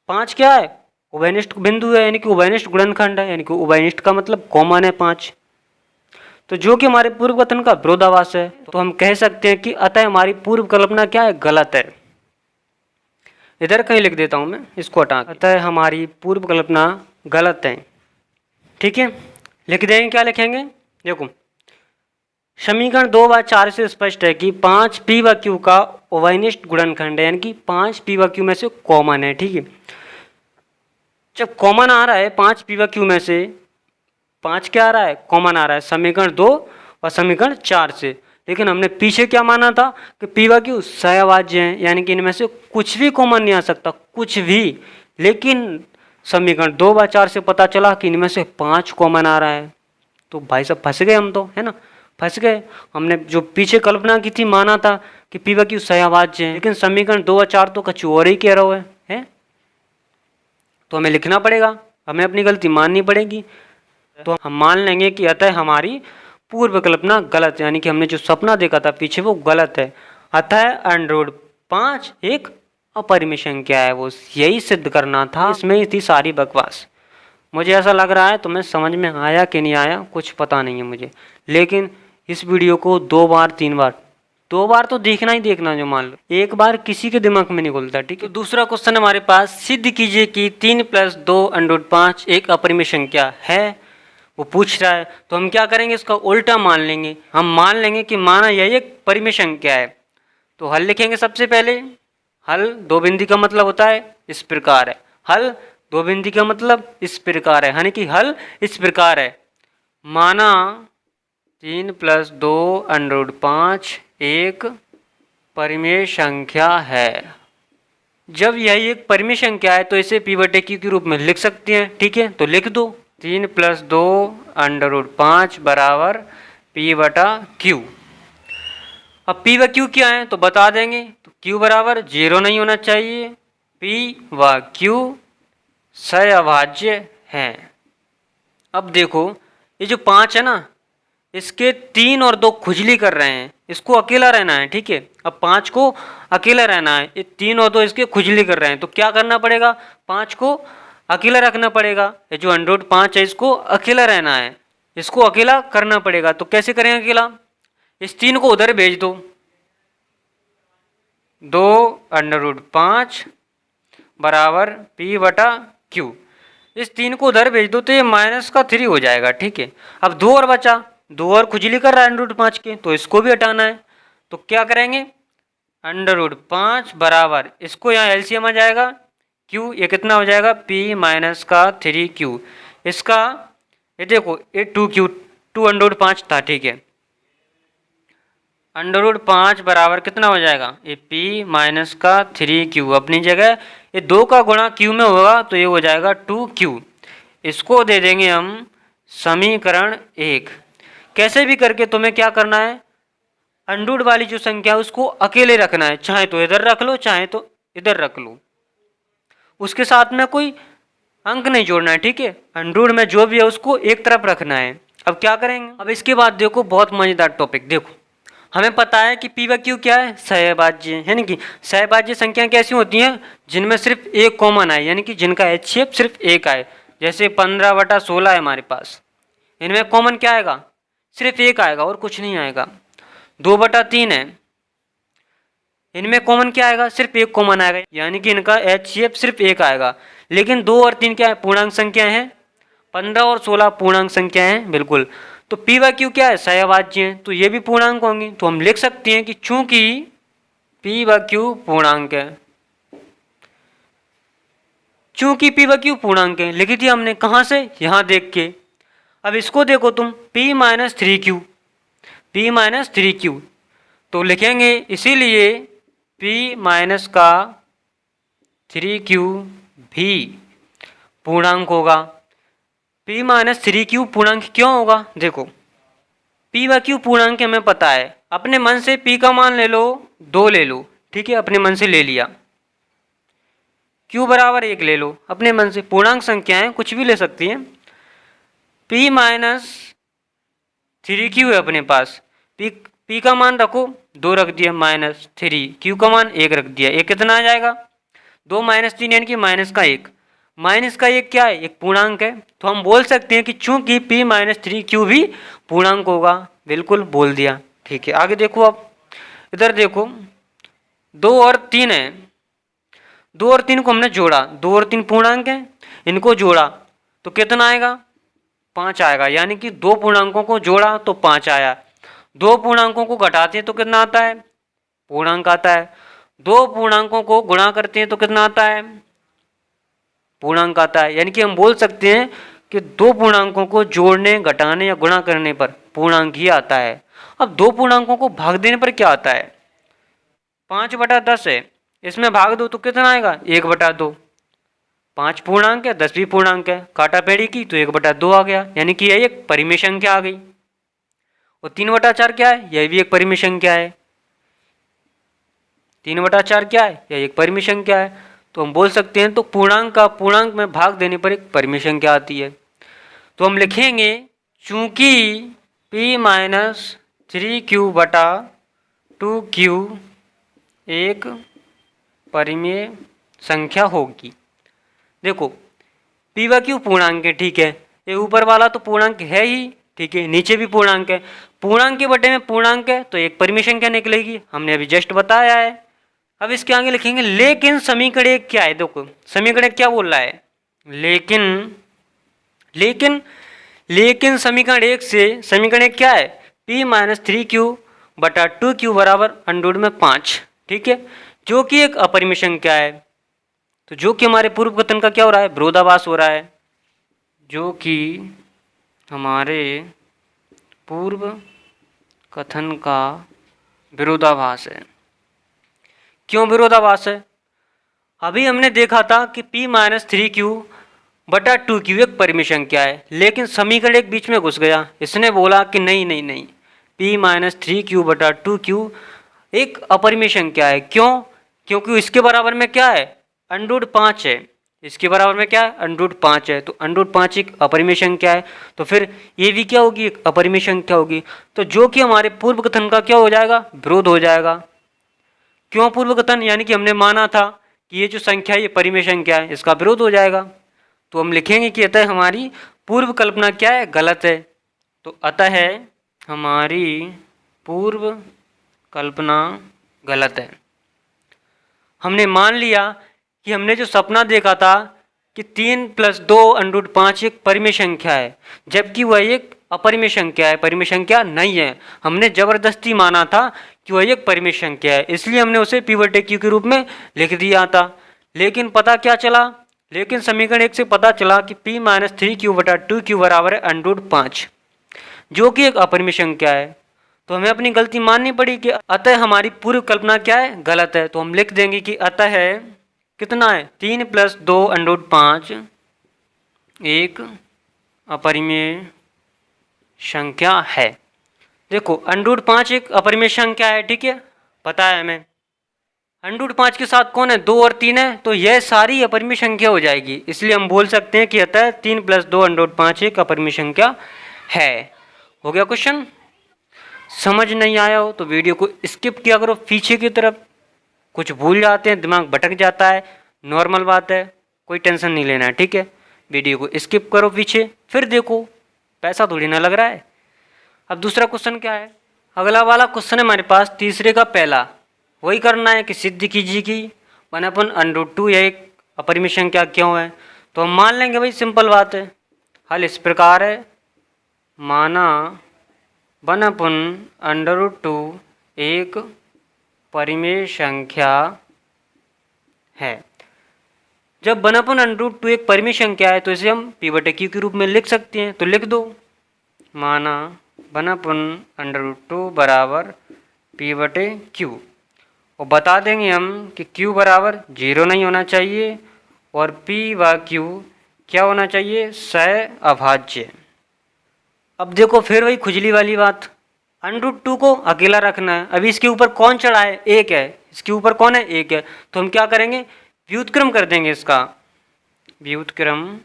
5 क्या है? उभयनिष्ठ बिंदु है, यानी कि उभयनिष्ठ गुणनखंड है, यानी कि उभयनिष्ठ का मतलब कॉमन है 5। तो जो कि हमारे पूर्व कथन का विरोधाभास है, तो हम कह सकते हैं कि अतः हमारी पूर्व कल्पना क्या है? गलत है। इधर कहीं लिख देता हूं मैं, इसको हटा, अतः हमारी पूर्व कल्पना गलत है। ठीक है, लिख देंगे। क्या लिखेंगे? देखो, समीकरण 2/4 से स्पष्ट है कि 5 पी व क्यू का उभयनिष्ठ गुणनखंड है, यानी कि 5 पी व क्यू में से कॉमन है। ठीक है, जब कॉमन आ रहा है 5 पी व क्यू में से 5 क्या आ रहा है? कॉमन आ रहा है, समीकरण 2 और समीकरण 4 से। लेकिन हमने पीछे क्या माना था कि पी व क्यू सहभाज्य हैं, यानी कि इनमें से कुछ भी कॉमन नहीं आ सकता, कुछ भी। लेकिन समीकरण 2/4 से पता चला कि इनमें से 5 कॉमन आ रहा है। तो भाई साहब फंस गए हम, तो है ना, फंस गए। हमने जो पीछे कल्पना की थी, माना था कि पी व क्यू सहभाज्य हैं, लेकिन समीकरण 2 और 4 तो कुछ और ही कह रहा है। तो हमें लिखना पड़ेगा, हमें अपनी गलती माननी पड़ेगी। तो हम मान लेंगे कि अतः हमारी पूर्व कल्पना गलत है, यानी कि हमने जो सपना देखा था पीछे वो गलत है। अतः √5 एक अपरिमेय संख्या है, वो यही सिद्ध करना था। इसमें ही थी सारी बकवास। मुझे ऐसा लग रहा है, तुम्हें समझ में आया कि नहीं आया कुछ पता नहीं है मुझे, लेकिन इस वीडियो को 2 बार 3 बार 2 बार तो देखना ही देखना, जो मान लो एक बार किसी के दिमाग में नहीं घुलता। ठीक है, तो दूसरा क्वेश्चन हमारे पास, सिद्ध कीजिए कि 3 + 2 √5 एक अपरिमेय संख्या है, वो पूछ रहा है। तो हम क्या करेंगे? इसका उल्टा मान लेंगे। हम मान लेंगे कि माना यह एक परिमेय संख्या है। तो हल लिखेंगे। सबसे पहले हल दो बिंदु का मतलब होता है इस प्रकार है। हल दो बिंदु का मतलब इस प्रकार है, यानी कि हल इस प्रकार है। माना 3 + 2 √5 एक परिमेय संख्या है। जब यह एक परिमेय संख्या है तो इसे p/q के रूप में लिख सकते हैं। ठीक है, तो लिख दो 3 + 2 √5 बराबर p/q। अब p व q क्या है तो बता देंगे। तो q बराबर 0 नहीं होना चाहिए, p व q सहअभाज्य हैं। अब देखो, ये जो 5 है ना, इसके 3 और 2 खुजली कर रहे हैं, इसको अकेला रहना है। ठीक है, अब 5 को अकेला रहना है, ये 3 और 2 इसके खुजली कर रहे हैं। तो क्या करना पड़ेगा? 5 को अकेला रखना पड़ेगा। ये जो √5 है इसको अकेला रहना है, इसको अकेला करना पड़ेगा। तो कैसे करेंगे अकेला? इस 3 को उधर भेज दो, 2 √5 बराबर p/q। इस 3 को उधर भेज दो तो ये -3 हो जाएगा। ठीक है, अब 2 और बचा, 2 और खुजली कर रहा है √5 के, तो इसको भी हटाना है। तो क्या करेंगे? √5 बराबर, इसको यहाँ एलसीएम आ जाएगा q, ये कितना हो जाएगा? p-3q। इसका ये देखो, ये 2q 2 √5 था। ठीक है, √5 बराबर कितना हो जाएगा? ये p-3q अपनी जगह, ये 2 का गुणा q में होगा तो ये हो जाएगा 2q। इसको दे देंगे हम समीकरण 1। कैसे भी करके तुम्हें क्या करना है? अंडूड वाली जो संख्या है उसको अकेले रखना है, चाहे तो इधर रख लो चाहे तो इधर रख लो, उसके साथ में कोई अंक नहीं जोड़ना है। ठीक है, अंडूड में जो भी है उसको एक तरफ रखना है। अब क्या करेंगे? अब इसके बाद देखो, बहुत मजेदार टॉपिक। देखो, हमें पता है कि पी व क्यू क्या है? सहभाज्य, यानी कि सहभाज्य संख्या कैसी होती हैं? जिनमें सिर्फ एक कॉमन आए, यानी कि जिनका HCF सिर्फ एक आए। जैसे 15/16 है हमारे पास, इनमें कॉमन क्या आएगा? सिर्फ एक आएगा और कुछ नहीं आएगा। 2/3 है, इनमें कॉमन क्या आएगा? सिर्फ एक कॉमन आएगा, यानी कि इनका HCF सिर्फ एक आएगा। लेकिन 2 और 3 क्या है? पूर्णांक संख्या है। 15 और 16 पूर्णांक संख्या है, बिल्कुल। तो पी व क्यू क्या है? सहभाज्य है, तो ये भी पूर्णांक होंगे। तो हम लिख सकते हैं कि चूंकि पी व क्यू पूर्णांक है, चूंकि पी व क्यू पूर्णांक है, लिखी थी हमने कहाँ से? यहाँ देख के। अब इसको देखो तुम, p-3q, p-3q, तो लिखेंगे इसीलिए p-3q भी पूर्णांक होगा। p-3q पूर्णांक क्यों होगा? देखो, p व q पूर्णांक हमें पता है, अपने मन से p का मान ले लो, 2 ले लो, ठीक है, अपने मन से ले लिया। Q बराबर 1 ले लो अपने मन से, पूर्णांक संख्याएं कुछ भी ले सकती हैं। P माइनस 3Q है अपने पास, P का मान रखो 2 रख दिया माइनस 3, Q का मान 1 रख दिया। एक कितना आ जाएगा, 2 माइनस 3 यानी कि माइनस का 1। माइनस का 1 क्या है, एक पूर्णांक है, तो हम बोल सकते हैं कि चूंकि P माइनस 3Q भी पूर्णांक होगा। बिल्कुल बोल दिया। ठीक है, आगे देखो, आप इधर देखो 2 और 3 है, 2 और 3 को हमने जोड़ा, 2 और 3 पूर्णांक है, इनको जोड़ा तो कितना आएगा, 5 आएगा। यानी कि 2 पूर्णांकों को जोड़ा तो 5 आया। 2 पूर्णांकों को घटाते हैं तो कितना आता है, पूर्णांक आता है। 2 पूर्णांकों को गुणा करते हैं तो कितना आता है, पूर्णांक आता है। यानी कि हम बोल सकते हैं कि 2 पूर्णांकों को जोड़ने, घटाने या गुणा करने पर पूर्णांक ही आता है। अब 2 पूर्णांकों को भाग देने पर क्या आता है, 5/10 है, इसमें भाग दो तो कितना आएगा, 1/2। 5 पूर्णांक है, 10 भी पूर्णांक है, काटा पेड़ी की तो 1/2 आ गया। यानी कि यह एक परिमेय संख्या आ गई। और 3/4 क्या है, यह भी एक परिमेय संख्या है। 3/4 क्या है, यह एक परिमेय संख्या है। तो हम बोल सकते हैं तो पूर्णांक का पूर्णांक में भाग देने पर एक परिमेय संख्या आती है। तो हम लिखेंगे चूंकि P माइनस 3Q/2Q एक परिमेय संख्या होगी। देखो P व Q पूर्णांक है, ठीक है, ये ऊपर वाला तो पूर्णांक है ही, ठीक है, नीचे भी पूर्णांक है, पूर्णांक के बटे में पूर्णांक है तो एक परिमेय संख्या निकलेगी, हमने अभी जस्ट बताया है। अब इसके आगे लिखेंगे लेकिन समीकरण एक क्या है, देखो समीकरण क्या बोल रहा है, लेकिन लेकिन लेकिन समीकरण एक से समीकरण एक क्या है, P माइनस 3Q/2Q बराबर अंडर में 5, ठीक है, जो कि एक अपरिमेय संख्या है। तो जो कि हमारे पूर्व कथन का क्या हो रहा है, विरोधाभास हो रहा है, जो कि हमारे पूर्व कथन का विरोधाभास है। क्यों विरोधाभास है, अभी हमने देखा था कि P माइनस 3Q/2Q एक परिमेय संख्या है, लेकिन समीकरण एक बीच में घुस गया, इसने बोला कि नहीं नहीं नहीं, P माइनस 3Q/2Q एक अपरिमेय संख्या है। क्यों, क्योंकि इसके बराबर में क्या है, √5 है, इसके बराबर में क्या है, √5 है, तो √5 एक अपरिमेय संख्या है, तो फिर ये भी क्या होगी, एक अपरिमेय संख्या होगी। तो जो कि हमारे पूर्व कथन का क्या हो जाएगा, विरोध हो जाएगा। क्यों पूर्व कथन, यानी कि हमने माना था कि ये जो संख्या है ये परिमेय संख्या है, इसका विरोध हो जाएगा। तो हम लिखेंगे कि अतः हमारी पूर्व कल्पना क्या है, गलत है। तो अतः हमारी पूर्व कल्पना गलत है। हमने मान लिया कि हमने जो सपना देखा था कि 3 + 2 √5 एक परिमेय संख्या है, जबकि वह एक अपरिमेय संख्या है, परिमेय संख्या नहीं है। हमने जबरदस्ती माना था कि वह एक परिमेय संख्या है, इसलिए हमने उसे P/Q के रूप में लिख दिया था। लेकिन पता क्या चला, लेकिन समीकरण एक से पता चला कि P माइनस 3Q/2Q बराबर है √5, जो कि एक अपरिमेय संख्या है। तो हमें अपनी गलती माननी पड़ी कि अतः हमारी पूर्व कल्पना क्या है, गलत है। तो हम लिख देंगे कि अतः है कितना है, 3 + 2 √5 एक अपरिमेय संख्या है। देखो √5 एक अपरिमेय संख्या है, ठीक है, पता है हमें। √5 के साथ कौन है, 2 और 3 है, तो यह सारी अपरिमेय संख्या हो जाएगी। इसलिए हम बोल सकते हैं कि अतः 3 + 2 √5 एक अपरिमेय संख्या है। हो गया क्वेश्चन। समझ नहीं आया हो तो वीडियो को स्किप किया करो पीछे की तरफ, कुछ भूल जाते हैं, दिमाग भटक जाता है, नॉर्मल बात है, कोई टेंशन नहीं लेना है, ठीक है। वीडियो को स्किप करो पीछे, फिर देखो, पैसा थोड़ी ना लग रहा है। अब दूसरा क्वेश्चन क्या है, अगला वाला क्वेश्चन है हमारे पास तीसरे का पहला, वही करना है कि सिद्ध कीजिए कि 1/√2 यह एक अपरिमेय संख्या क्यों है। तो हम मान लेंगे भाई, सिंपल बात है, हल इस प्रकार है, माना 1/√2 एक परिमेय संख्या है। जब 1/√2 एक परिमेय संख्या है तो इसे हम P/Q के रूप में लिख सकते हैं, तो लिख दो, माना 1/√2 बराबर P/Q, और बता देंगे हम कि Q बराबर 0 नहीं होना चाहिए और P व Q क्या होना चाहिए, सहअभाज्य। अब देखो फिर वही खुजली वाली बात, √2 को अकेला रखना है। अभी इसके ऊपर कौन चढ़ा है? एक है। इसके ऊपर कौन है? एक है। तो हम क्या करेंगे? व्युत्क्रम कर देंगे इसका। व्युत्क्रम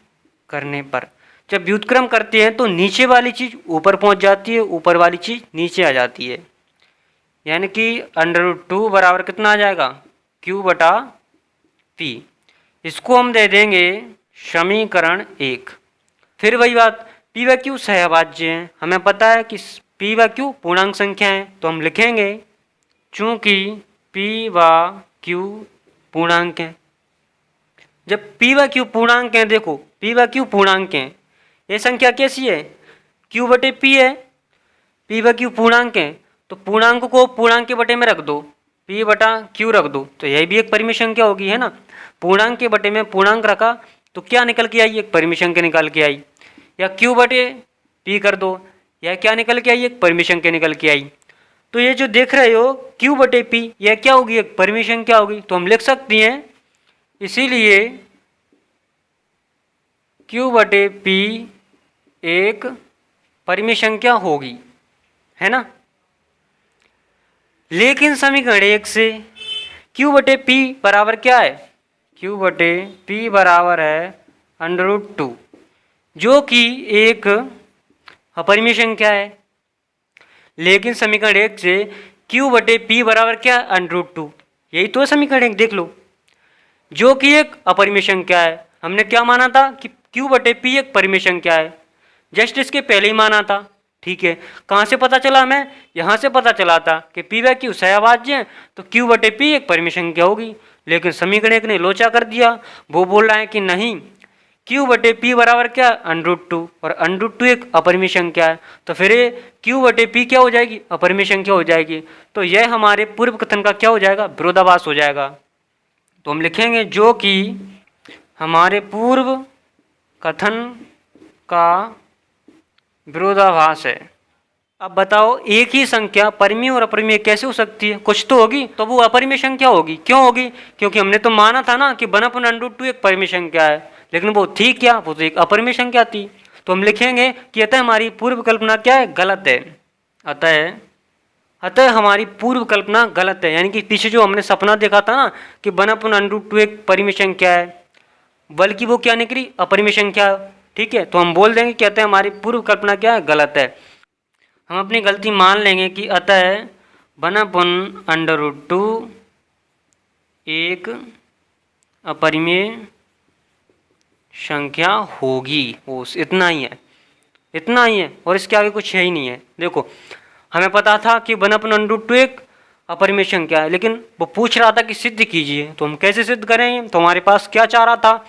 करने पर जब व्युत्क्रम करते हैं तो नीचे वाली चीज़ ऊपर पहुंच जाती है, ऊपर वाली चीज़ नीचे आ जाती है। यानी कि √2 बराबर कितना आ जाएगा? Q/P। इसको हम दे देंगे समीकरण 1। फिर वही बात, P व Q सहभाज्य हैं। हमें पता है कि P व Q पूर्णांक संख्या है, तो हम लिखेंगे चूंकि P व Q पूर्णांक हैं। जब P व Q पूर्णांक हैं, देखो P व Q पूर्णांक हैं, ये संख्या कैसी है? Q/P है। P व Q पूर्णांक हैं, तो पूर्णांक को पूर्णांक के बटे में रख दो, P/Q रख दो, तो यही भी एक परिमेय संख्या होगी, है ना। पूर्णांक के बटे में पूर्णांक रखा तो क्या निकल के आई? एक परिमेय संख्या निकल के आई। या Q/P कर दो, यह क्या निकल के आई? एक परिमेय संख्या निकल के आई। तो ये जो देख रहे हो Q/P, यह क्या होगी? एक परिमेय संख्या होगी। तो हम लिख सकते हैं इसीलिए Q/P एक परिमेय संख्या होगी, है ना। लेकिन समीकरण 1 से Q/P बराबर क्या है? Q/P बराबर है √2, जो कि एक अपरिमेय संख्या है। लेकिन समीकरण 1 से Q/P बराबर क्या है? √2। यही तो है समीकरण 1, देख लो, जो कि एक अपरिमेय संख्या है। हमने क्या माना था? कि Q/P एक परिमेय संख्या है, जस्ट इसके पहले ही माना था। ठीक है, कहाँ से पता चला हमें? यहाँ से पता चला था कि P व Q सहभाज्य हैं, तो Q/P एक परिमेय संख्या होगी। लेकिन समीकरण 1 ने लोचा कर दिया, वो बोल रहा है कि नहीं, Q/P बराबर क्या? √2, और √2 एक अपरिमेय संख्या है, तो फिर ये Q/P क्या हो जाएगी? अपरिमेय संख्या हो जाएगी। तो यह हमारे पूर्व कथन का क्या हो जाएगा? विरोधाभास हो जाएगा। तो हम लिखेंगे जो कि हमारे पूर्व कथन का विरोधाभास है। अब बताओ, एक ही संख्या परिमेय और अपरिमेय कैसे हो सकती है? कुछ तो होगी, तो वो अपरिमेय संख्या होगी। क्यों होगी? क्योंकि हमने तो माना था ना कि 1/√2 एक परिमेय संख्या है, लेकिन वो थी क्या? वो तो एक अपरिमेय संख्या थी। तो हम लिखेंगे कि अतः हमारी पूर्व कल्पना क्या है? गलत है। अतः हमारी पूर्व कल्पना गलत है। यानी कि पीछे जो हमने सपना देखा था ना कि 1/√2 एक परिमेय संख्या है, बल्कि वो क्या निकली? अपरिमेय संख्या। ठीक है, तो हम बोल देंगे कि अतः हमारी पूर्व कल्पना क्या है? गलत है। हम अपनी गलती मान लेंगे कि अतः 1/√2 एक अपरिमेय संख्या होगी। बस इतना ही है, इतना ही है, और इसके आगे कुछ है ही नहीं है। देखो, हमें पता था कि 1/√2 एक अपरिमेय संख्या है, लेकिन वो पूछ रहा था कि सिद्ध कीजिए, तो हम कैसे सिद्ध करेंगे? तो हमारे पास क्या चाह रहा था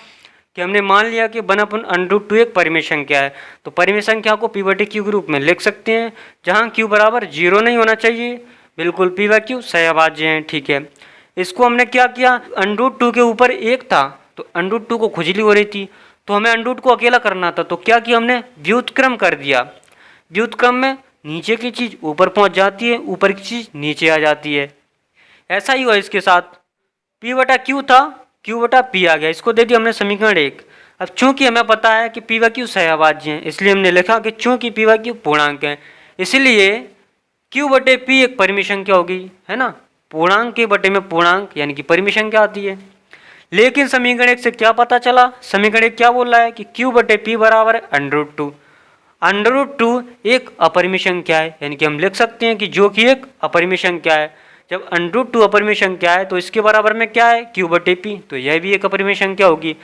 कि हमने मान लिया कि 1/√2 एक परिमेय संख्या है, तो परिमेय संख्या को P/Q के रूप में लिख सकते हैं, जहां Q बराबर 0 नहीं होना चाहिए, बिल्कुल P व Q सहभाज्य हैं। ठीक है, इसको हमने क्या किया? √2 के ऊपर एक था, तो √2 को खुजली हो रही थी, तो हमें √2 को अकेला करना था, तो क्या किया हमने? व्युत्क्रम कर दिया। व्युत्क्रम में नीचे की चीज़ ऊपर पहुंच जाती है, ऊपर की चीज़ नीचे आ जाती है। ऐसा ही हुआ इसके साथ। P/Q था, Q/P आ गया, इसको दे दिया हमने समीकरण 1। अब चूंकि हमें पता है कि P व Q सहभाज्य हैं, इसलिए हमने लिखा कि चूंकि P व Q पूर्णांक हैं, इसलिए Q/P एक परिमेय संख्या होगी, है ना। पूर्णांक के बटे में पूर्णांक यानी कि परिमेय संख्या आती है। लेकिन समीकरण 1 से क्या पता चला? समीकरण 1 क्या बोल रहा है कि Q/P बराबर √2। √2 एक अपरिमेय संख्या है, यानी कि हम लिख सकते हैं कि जो कि एक अपरिमेय संख्या है। जब √2 अपरिमेय संख्या है तो इसके बराबर में क्या है? Q/P, तो यह भी एक अपरिमेय संख्या होगी।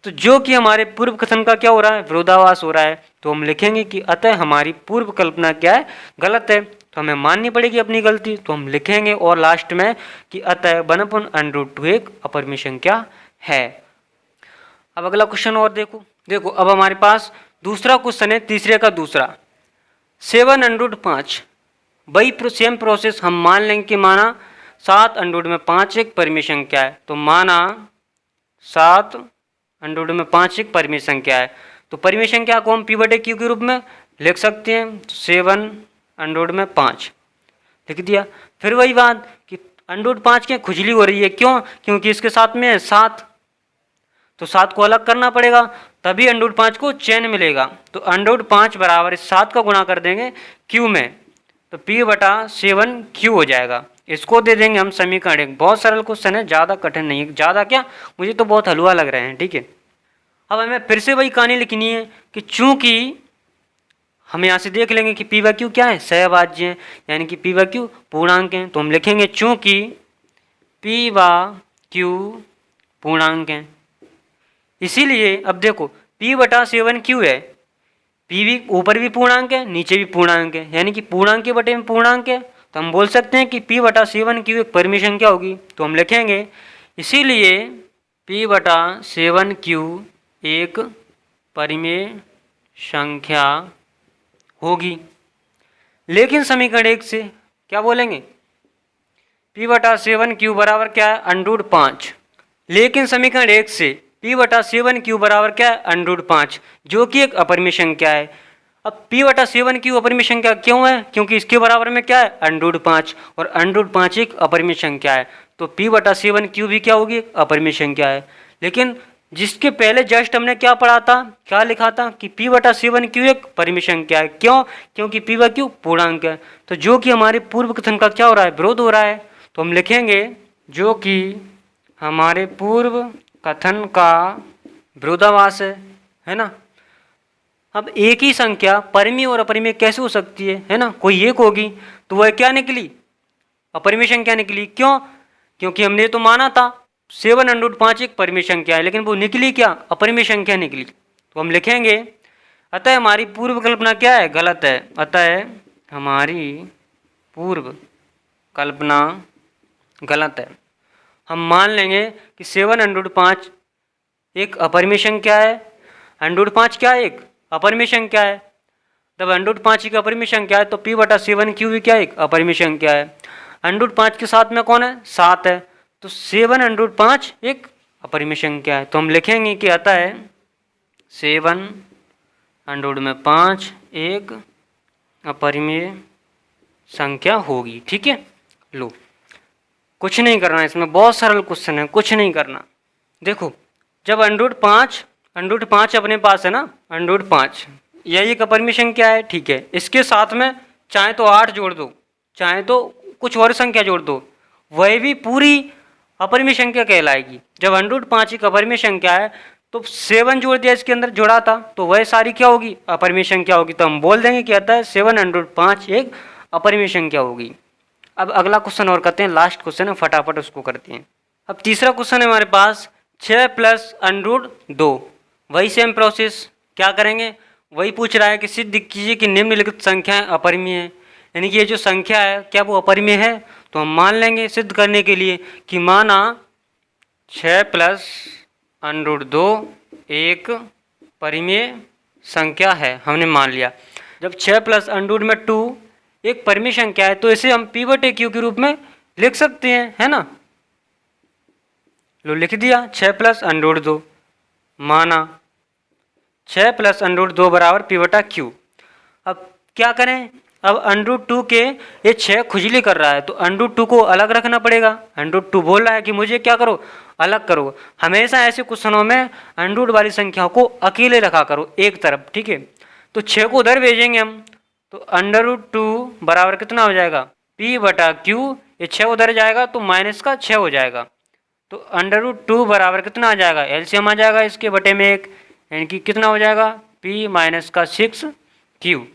तो जो कि हमारे पूर्व कथन का क्या हो रहा है? विरोधाभास हो रहा है। तो हम लिखेंगे कि अतः हमारी पूर्व कल्पना क्या है? गलत है। तो हमें माननी पड़ेगी अपनी गलती, तो हम लिखेंगे और लास्ट में कि अतः 1/√2 एक अपरिमेय संख्या है। अब अगला क्वेश्चन और देखो अब हमारे पास दूसरा क्वेश्चन है, तीसरे का दूसरा, 7√5। वही सेम प्रोसेस हम मान लेंगे कि माना 7√5 एक परिमेय संख्या है, तो माना 7√5 एक परिमेय संख्या है, तो परिमेय संख्या को हम P/Q के रूप में लिख सकते हैं। 7√5 लिख दिया। फिर वही बात कि √5 की खुजली हो रही है, क्यों? क्योंकि इसके साथ में है 7, तो 7 को अलग करना पड़ेगा, तभी √5 को चैन मिलेगा। तो √5 बराबर इस 7 का गुणा कर देंगे Q में, तो P/7Q हो जाएगा। इसको दे देंगे हम समीकरण 1। बहुत सरल क्वेश्चन है, ज़्यादा कठिन नहीं है। ज़्यादा क्या, मुझे तो बहुत हलवा लग रहे हैं। ठीक है, अब हमें फिर से वही कहानी लिखनी है कि चूंकि हम यहाँ से देख लेंगे कि P/Q क्या है, सहभाज्य है, यानी कि P/Q पूर्णांक है। तो हम लिखेंगे चूंकि P/Q पूर्णांक है, इसीलिए अब देखो P/7Q है, P भी ऊपर भी पूर्णांक है, नीचे भी पूर्णांक है, यानी कि पूर्णांक के बटे में पूर्णांक है। तो हम बोल सकते हैं कि P/7Q एक परिमेय संख्या होगी। तो हम लिखेंगे इसीलिए P/7Q एक परिमेय संख्या होगी। लेकिन समीकरण 1 से क्या बोलेंगे, P/7Q बराबर क्या है, √5। लेकिन समीकरण 1 से P/7Q बराबर क्या है, √5, जो कि एक अपरिमेय संख्या है। अब P/7Q अपरिमेय संख्या क्यों है, क्योंकि इसके बराबर में क्या है, √5, और √5 एक अपरिमेय संख्या है। तो P/7Q भी क्या होगी, एक अपरिमेय संख्या है। लेकिन जिसके पहले जस्ट हमने क्या पढ़ा था, क्या लिखा था कि P/7Q एक परिमेय संख्या है। क्यों, क्योंकि P/Q पूर्णांक है। तो जो कि हमारे पूर्व कथन का क्या हो रहा है, विरोध हो रहा है। तो हम लिखेंगे जो कि हमारे पूर्व कथन का विरोधाभास है ना। अब एक ही संख्या परिमेय और अपरिमेय कैसे हो सकती है ना, कोई एक होगी तो वह क्या निकली, अपरिमेय संख्या निकली। क्यों, क्योंकि हमने तो माना था 7/5 एक परिमेय संख्या है, लेकिन वो निकली क्या, अपरिमेय संख्या निकली। तो हम लिखेंगे अतः हमारी पूर्व कल्पना क्या है, गलत है। अतः हमारी पूर्व कल्पना गलत है। हम मान लेंगे कि 7/5 एक अपरिमेय संख्या है। √5 क्या है, एक अपरिमेय संख्या है। जब √5 एक अपरिमेय संख्या है तो P/7Q भी क्या है, एक अपरिमेय संख्या है। √5 के साथ में कौन है, 7 है। तो 7/5 एक अपरिमेय संख्या है। तो हम लिखेंगे कि अतः 7/5 एक अपरिमेय संख्या होगी। ठीक है, लो कुछ नहीं करना, इसमें बहुत सरल क्वेश्चन है, कुछ नहीं करना। देखो जब √5 अपने पास है ना, √5 यही एक अपरिमेय संख्या है। ठीक है, इसके साथ में चाहे तो 8 जोड़ दो, चाहे तो कुछ और संख्या जोड़ दो, वह भी पूरी अपरिमेय संख्या कहलाएगी। जब √5 एक अपरिमेय संख्या है तो 7 जोड़ दिया इसके अंदर, जोड़ा था, तो वह सारी क्या होगी, अपरिमेय संख्या होगी। तो हम बोल देंगे कि आता है 7/5 एक अपरिमेय संख्या होगी। अब अगला क्वेश्चन और करते हैं, लास्ट क्वेश्चन है, फटाफट उसको करते हैं। अब तीसरा क्वेश्चन है हमारे पास 6 + √2। वही सेम प्रोसेस, क्या करेंगे, वही पूछ रहा है कि सिद्ध कीजिए कि निम्नलिखित संख्याएं अपरिमेय है, यानी कि ये जो संख्या है क्या वो अपरिमेय है। तो हम मान लेंगे सिद्ध करने के लिए कि माना 6 + √2 एक परिमेय संख्या है, हमने मान लिया। जब 6 + √2 एक परिमेय संख्या है तो इसे हम P/Q के रूप में लिख सकते हैं, है ना। लो लिख दिया 6 + √2, माना 6 + √2 बराबर P/Q। अब क्या करें, अब √2 के ये 6 खुजली कर रहा है तो √2 को अलग रखना पड़ेगा। √2 बोल रहा है कि मुझे क्या करो, अलग करो। हमेशा ऐसे क्वेश्चनों में √ वाली संख्या को अकेले रखा करो एक तरफ। ठीक है, तो 6 को उधर भेजेंगे हम, तो √2 बराबर कितना हो जाएगा, P/Q। ये 6 उधर जाएगा तो माइनस का 6 हो जाएगा, तो √2 बराबर कितना आ जाएगा, एलसीएम आ जाएगा इसके बटे में 1, यानी कि कितना हो जाएगा, P - का 6Q।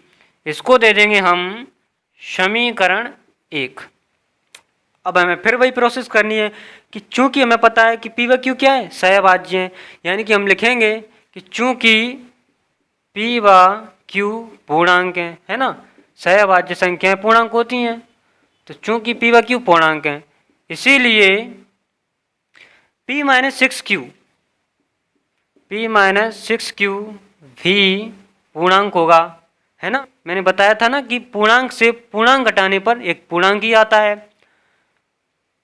इसको दे देंगे हम समीकरण 1। अब हमें फिर वही प्रोसेस करनी है कि चूंकि हमें पता है कि P/Q क्या है, सहभाज्य है, यानी कि हम लिखेंगे कि चूंकि P/Q पूर्णांक है ना, सहभाज्य संख्याएं पूर्णांक होती हैं। तो चूंकि P/Q पूर्णांक है इसीलिए P - 6Q भी पूर्णांक होगा, है ना। मैंने बताया था ना कि पूर्णांक से पूर्णांक घटाने पर एक पूर्णांक ही आता है।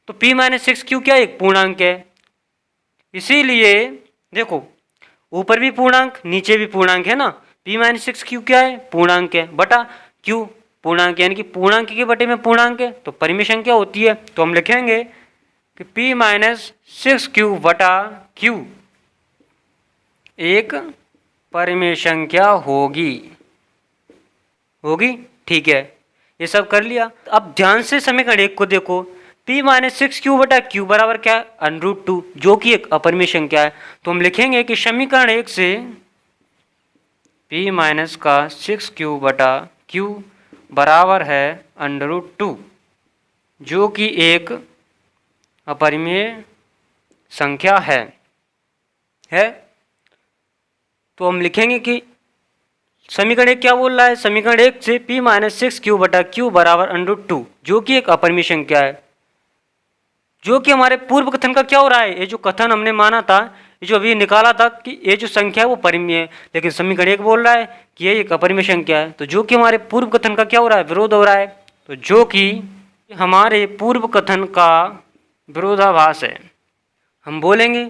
तो P - 6Q क्या एक पूर्णांक है, इसीलिए देखो ऊपर भी पूर्णांक नीचे भी पूर्णांक है ना। P - 6Q क्या है, पूर्णांक है, बटा Q पूर्णांक, यानी कि पूर्णांक के बटे में पूर्णांक है तो परिमेय संख्या होती है। तो हम लिखेंगे कि P - 6Q बटा Q एक परिमेय संख्या होगी। ठीक है, ये सब कर लिया। अब ध्यान से समीकरण 1 को देखो, p माइनस 6q बटा q बराबर क्या है, √2, जो कि एक अपरिमेय संख्या है। तो हम लिखेंगे कि समीकरण 1 से p माइनस का 6q बटा q बराबर है √2, जो कि एक अपरिमेय संख्या है। तो हम लिखेंगे कि समीकरण 1 क्या बोल रहा है, समीकरण 1 से p माइनस 6q बटा q बराबर √2, जो कि एक अपरिमेय संख्या है। जो कि हमारे पूर्व कथन का क्या हो रहा है, ये जो कथन हमने माना था, ये जो अभी निकाला था कि ये जो संख्या है वो परिमेय है, लेकिन समीकरण 1 बोल रहा है कि ये एक अपरिमेय संख्या है। तो जो कि हमारे पूर्व कथन का क्या हो रहा है, विरोध हो रहा है। तो जो कि हमारे पूर्व कथन का विरोधाभास है। हम बोलेंगे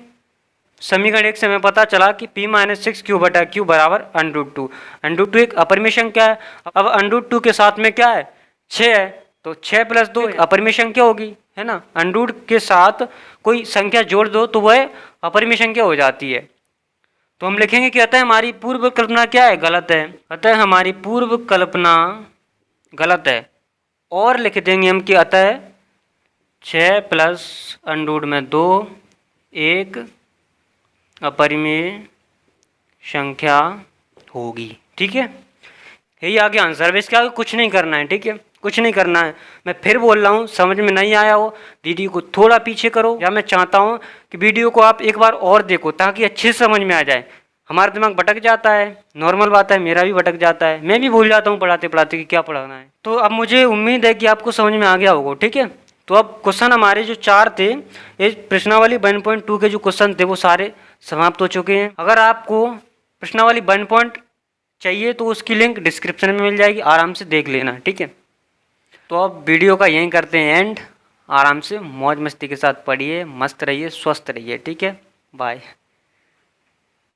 समीकरण 1 से हमें पता चला कि p माइनस 6q बटा q बराबर √2। √2 एक अपरिमेय संख्या है। अब √2 के साथ में क्या है, 6 है, तो 6 प्लस 2 अपरिमेय संख्या होगी, है ना। √ के साथ कोई संख्या जोड़ दो तो वह अपरिमेय संख्या हो जाती है। तो हम लिखेंगे कि अतः हमारी पूर्व कल्पना क्या है, गलत है। अतः हमारी पूर्व कल्पना गलत है। और लिख देंगे हम कि अतः 6 प्लस √2 एक अपरिमेय संख्या होगी। ठीक है, यही आगे आंसर है। इसके आगे कुछ नहीं करना है, ठीक है, कुछ नहीं करना है। मैं फिर बोल रहा हूँ, समझ में नहीं आया हो वीडियो को थोड़ा पीछे करो, या मैं चाहता हूँ कि वीडियो को आप एक बार और देखो ताकि अच्छे से समझ में आ जाए। हमारा दिमाग भटक जाता है, नॉर्मल बात है, मेरा भी भटक जाता है, मैं भी भूल जाता हूँ पढ़ाते पढ़ाते कि क्या पढ़ाना है। तो अब मुझे उम्मीद है कि आपको समझ में आ गया होगा, ठीक है। तो अब क्वेश्चन हमारे जो 4 थे, ये प्रश्नावली 1.2 के जो क्वेश्चन थे वो सारे समाप्त हो चुके हैं। अगर आपको प्रश्नावली 1 चाहिए तो उसकी लिंक डिस्क्रिप्शन में मिल जाएगी, आराम से देख लेना, ठीक है। तो अब वीडियो का यहीं करते हैं एंड। आराम से मौज मस्ती के साथ पढ़िए, मस्त रहिए, स्वस्थ रहिए, ठीक है। बाय।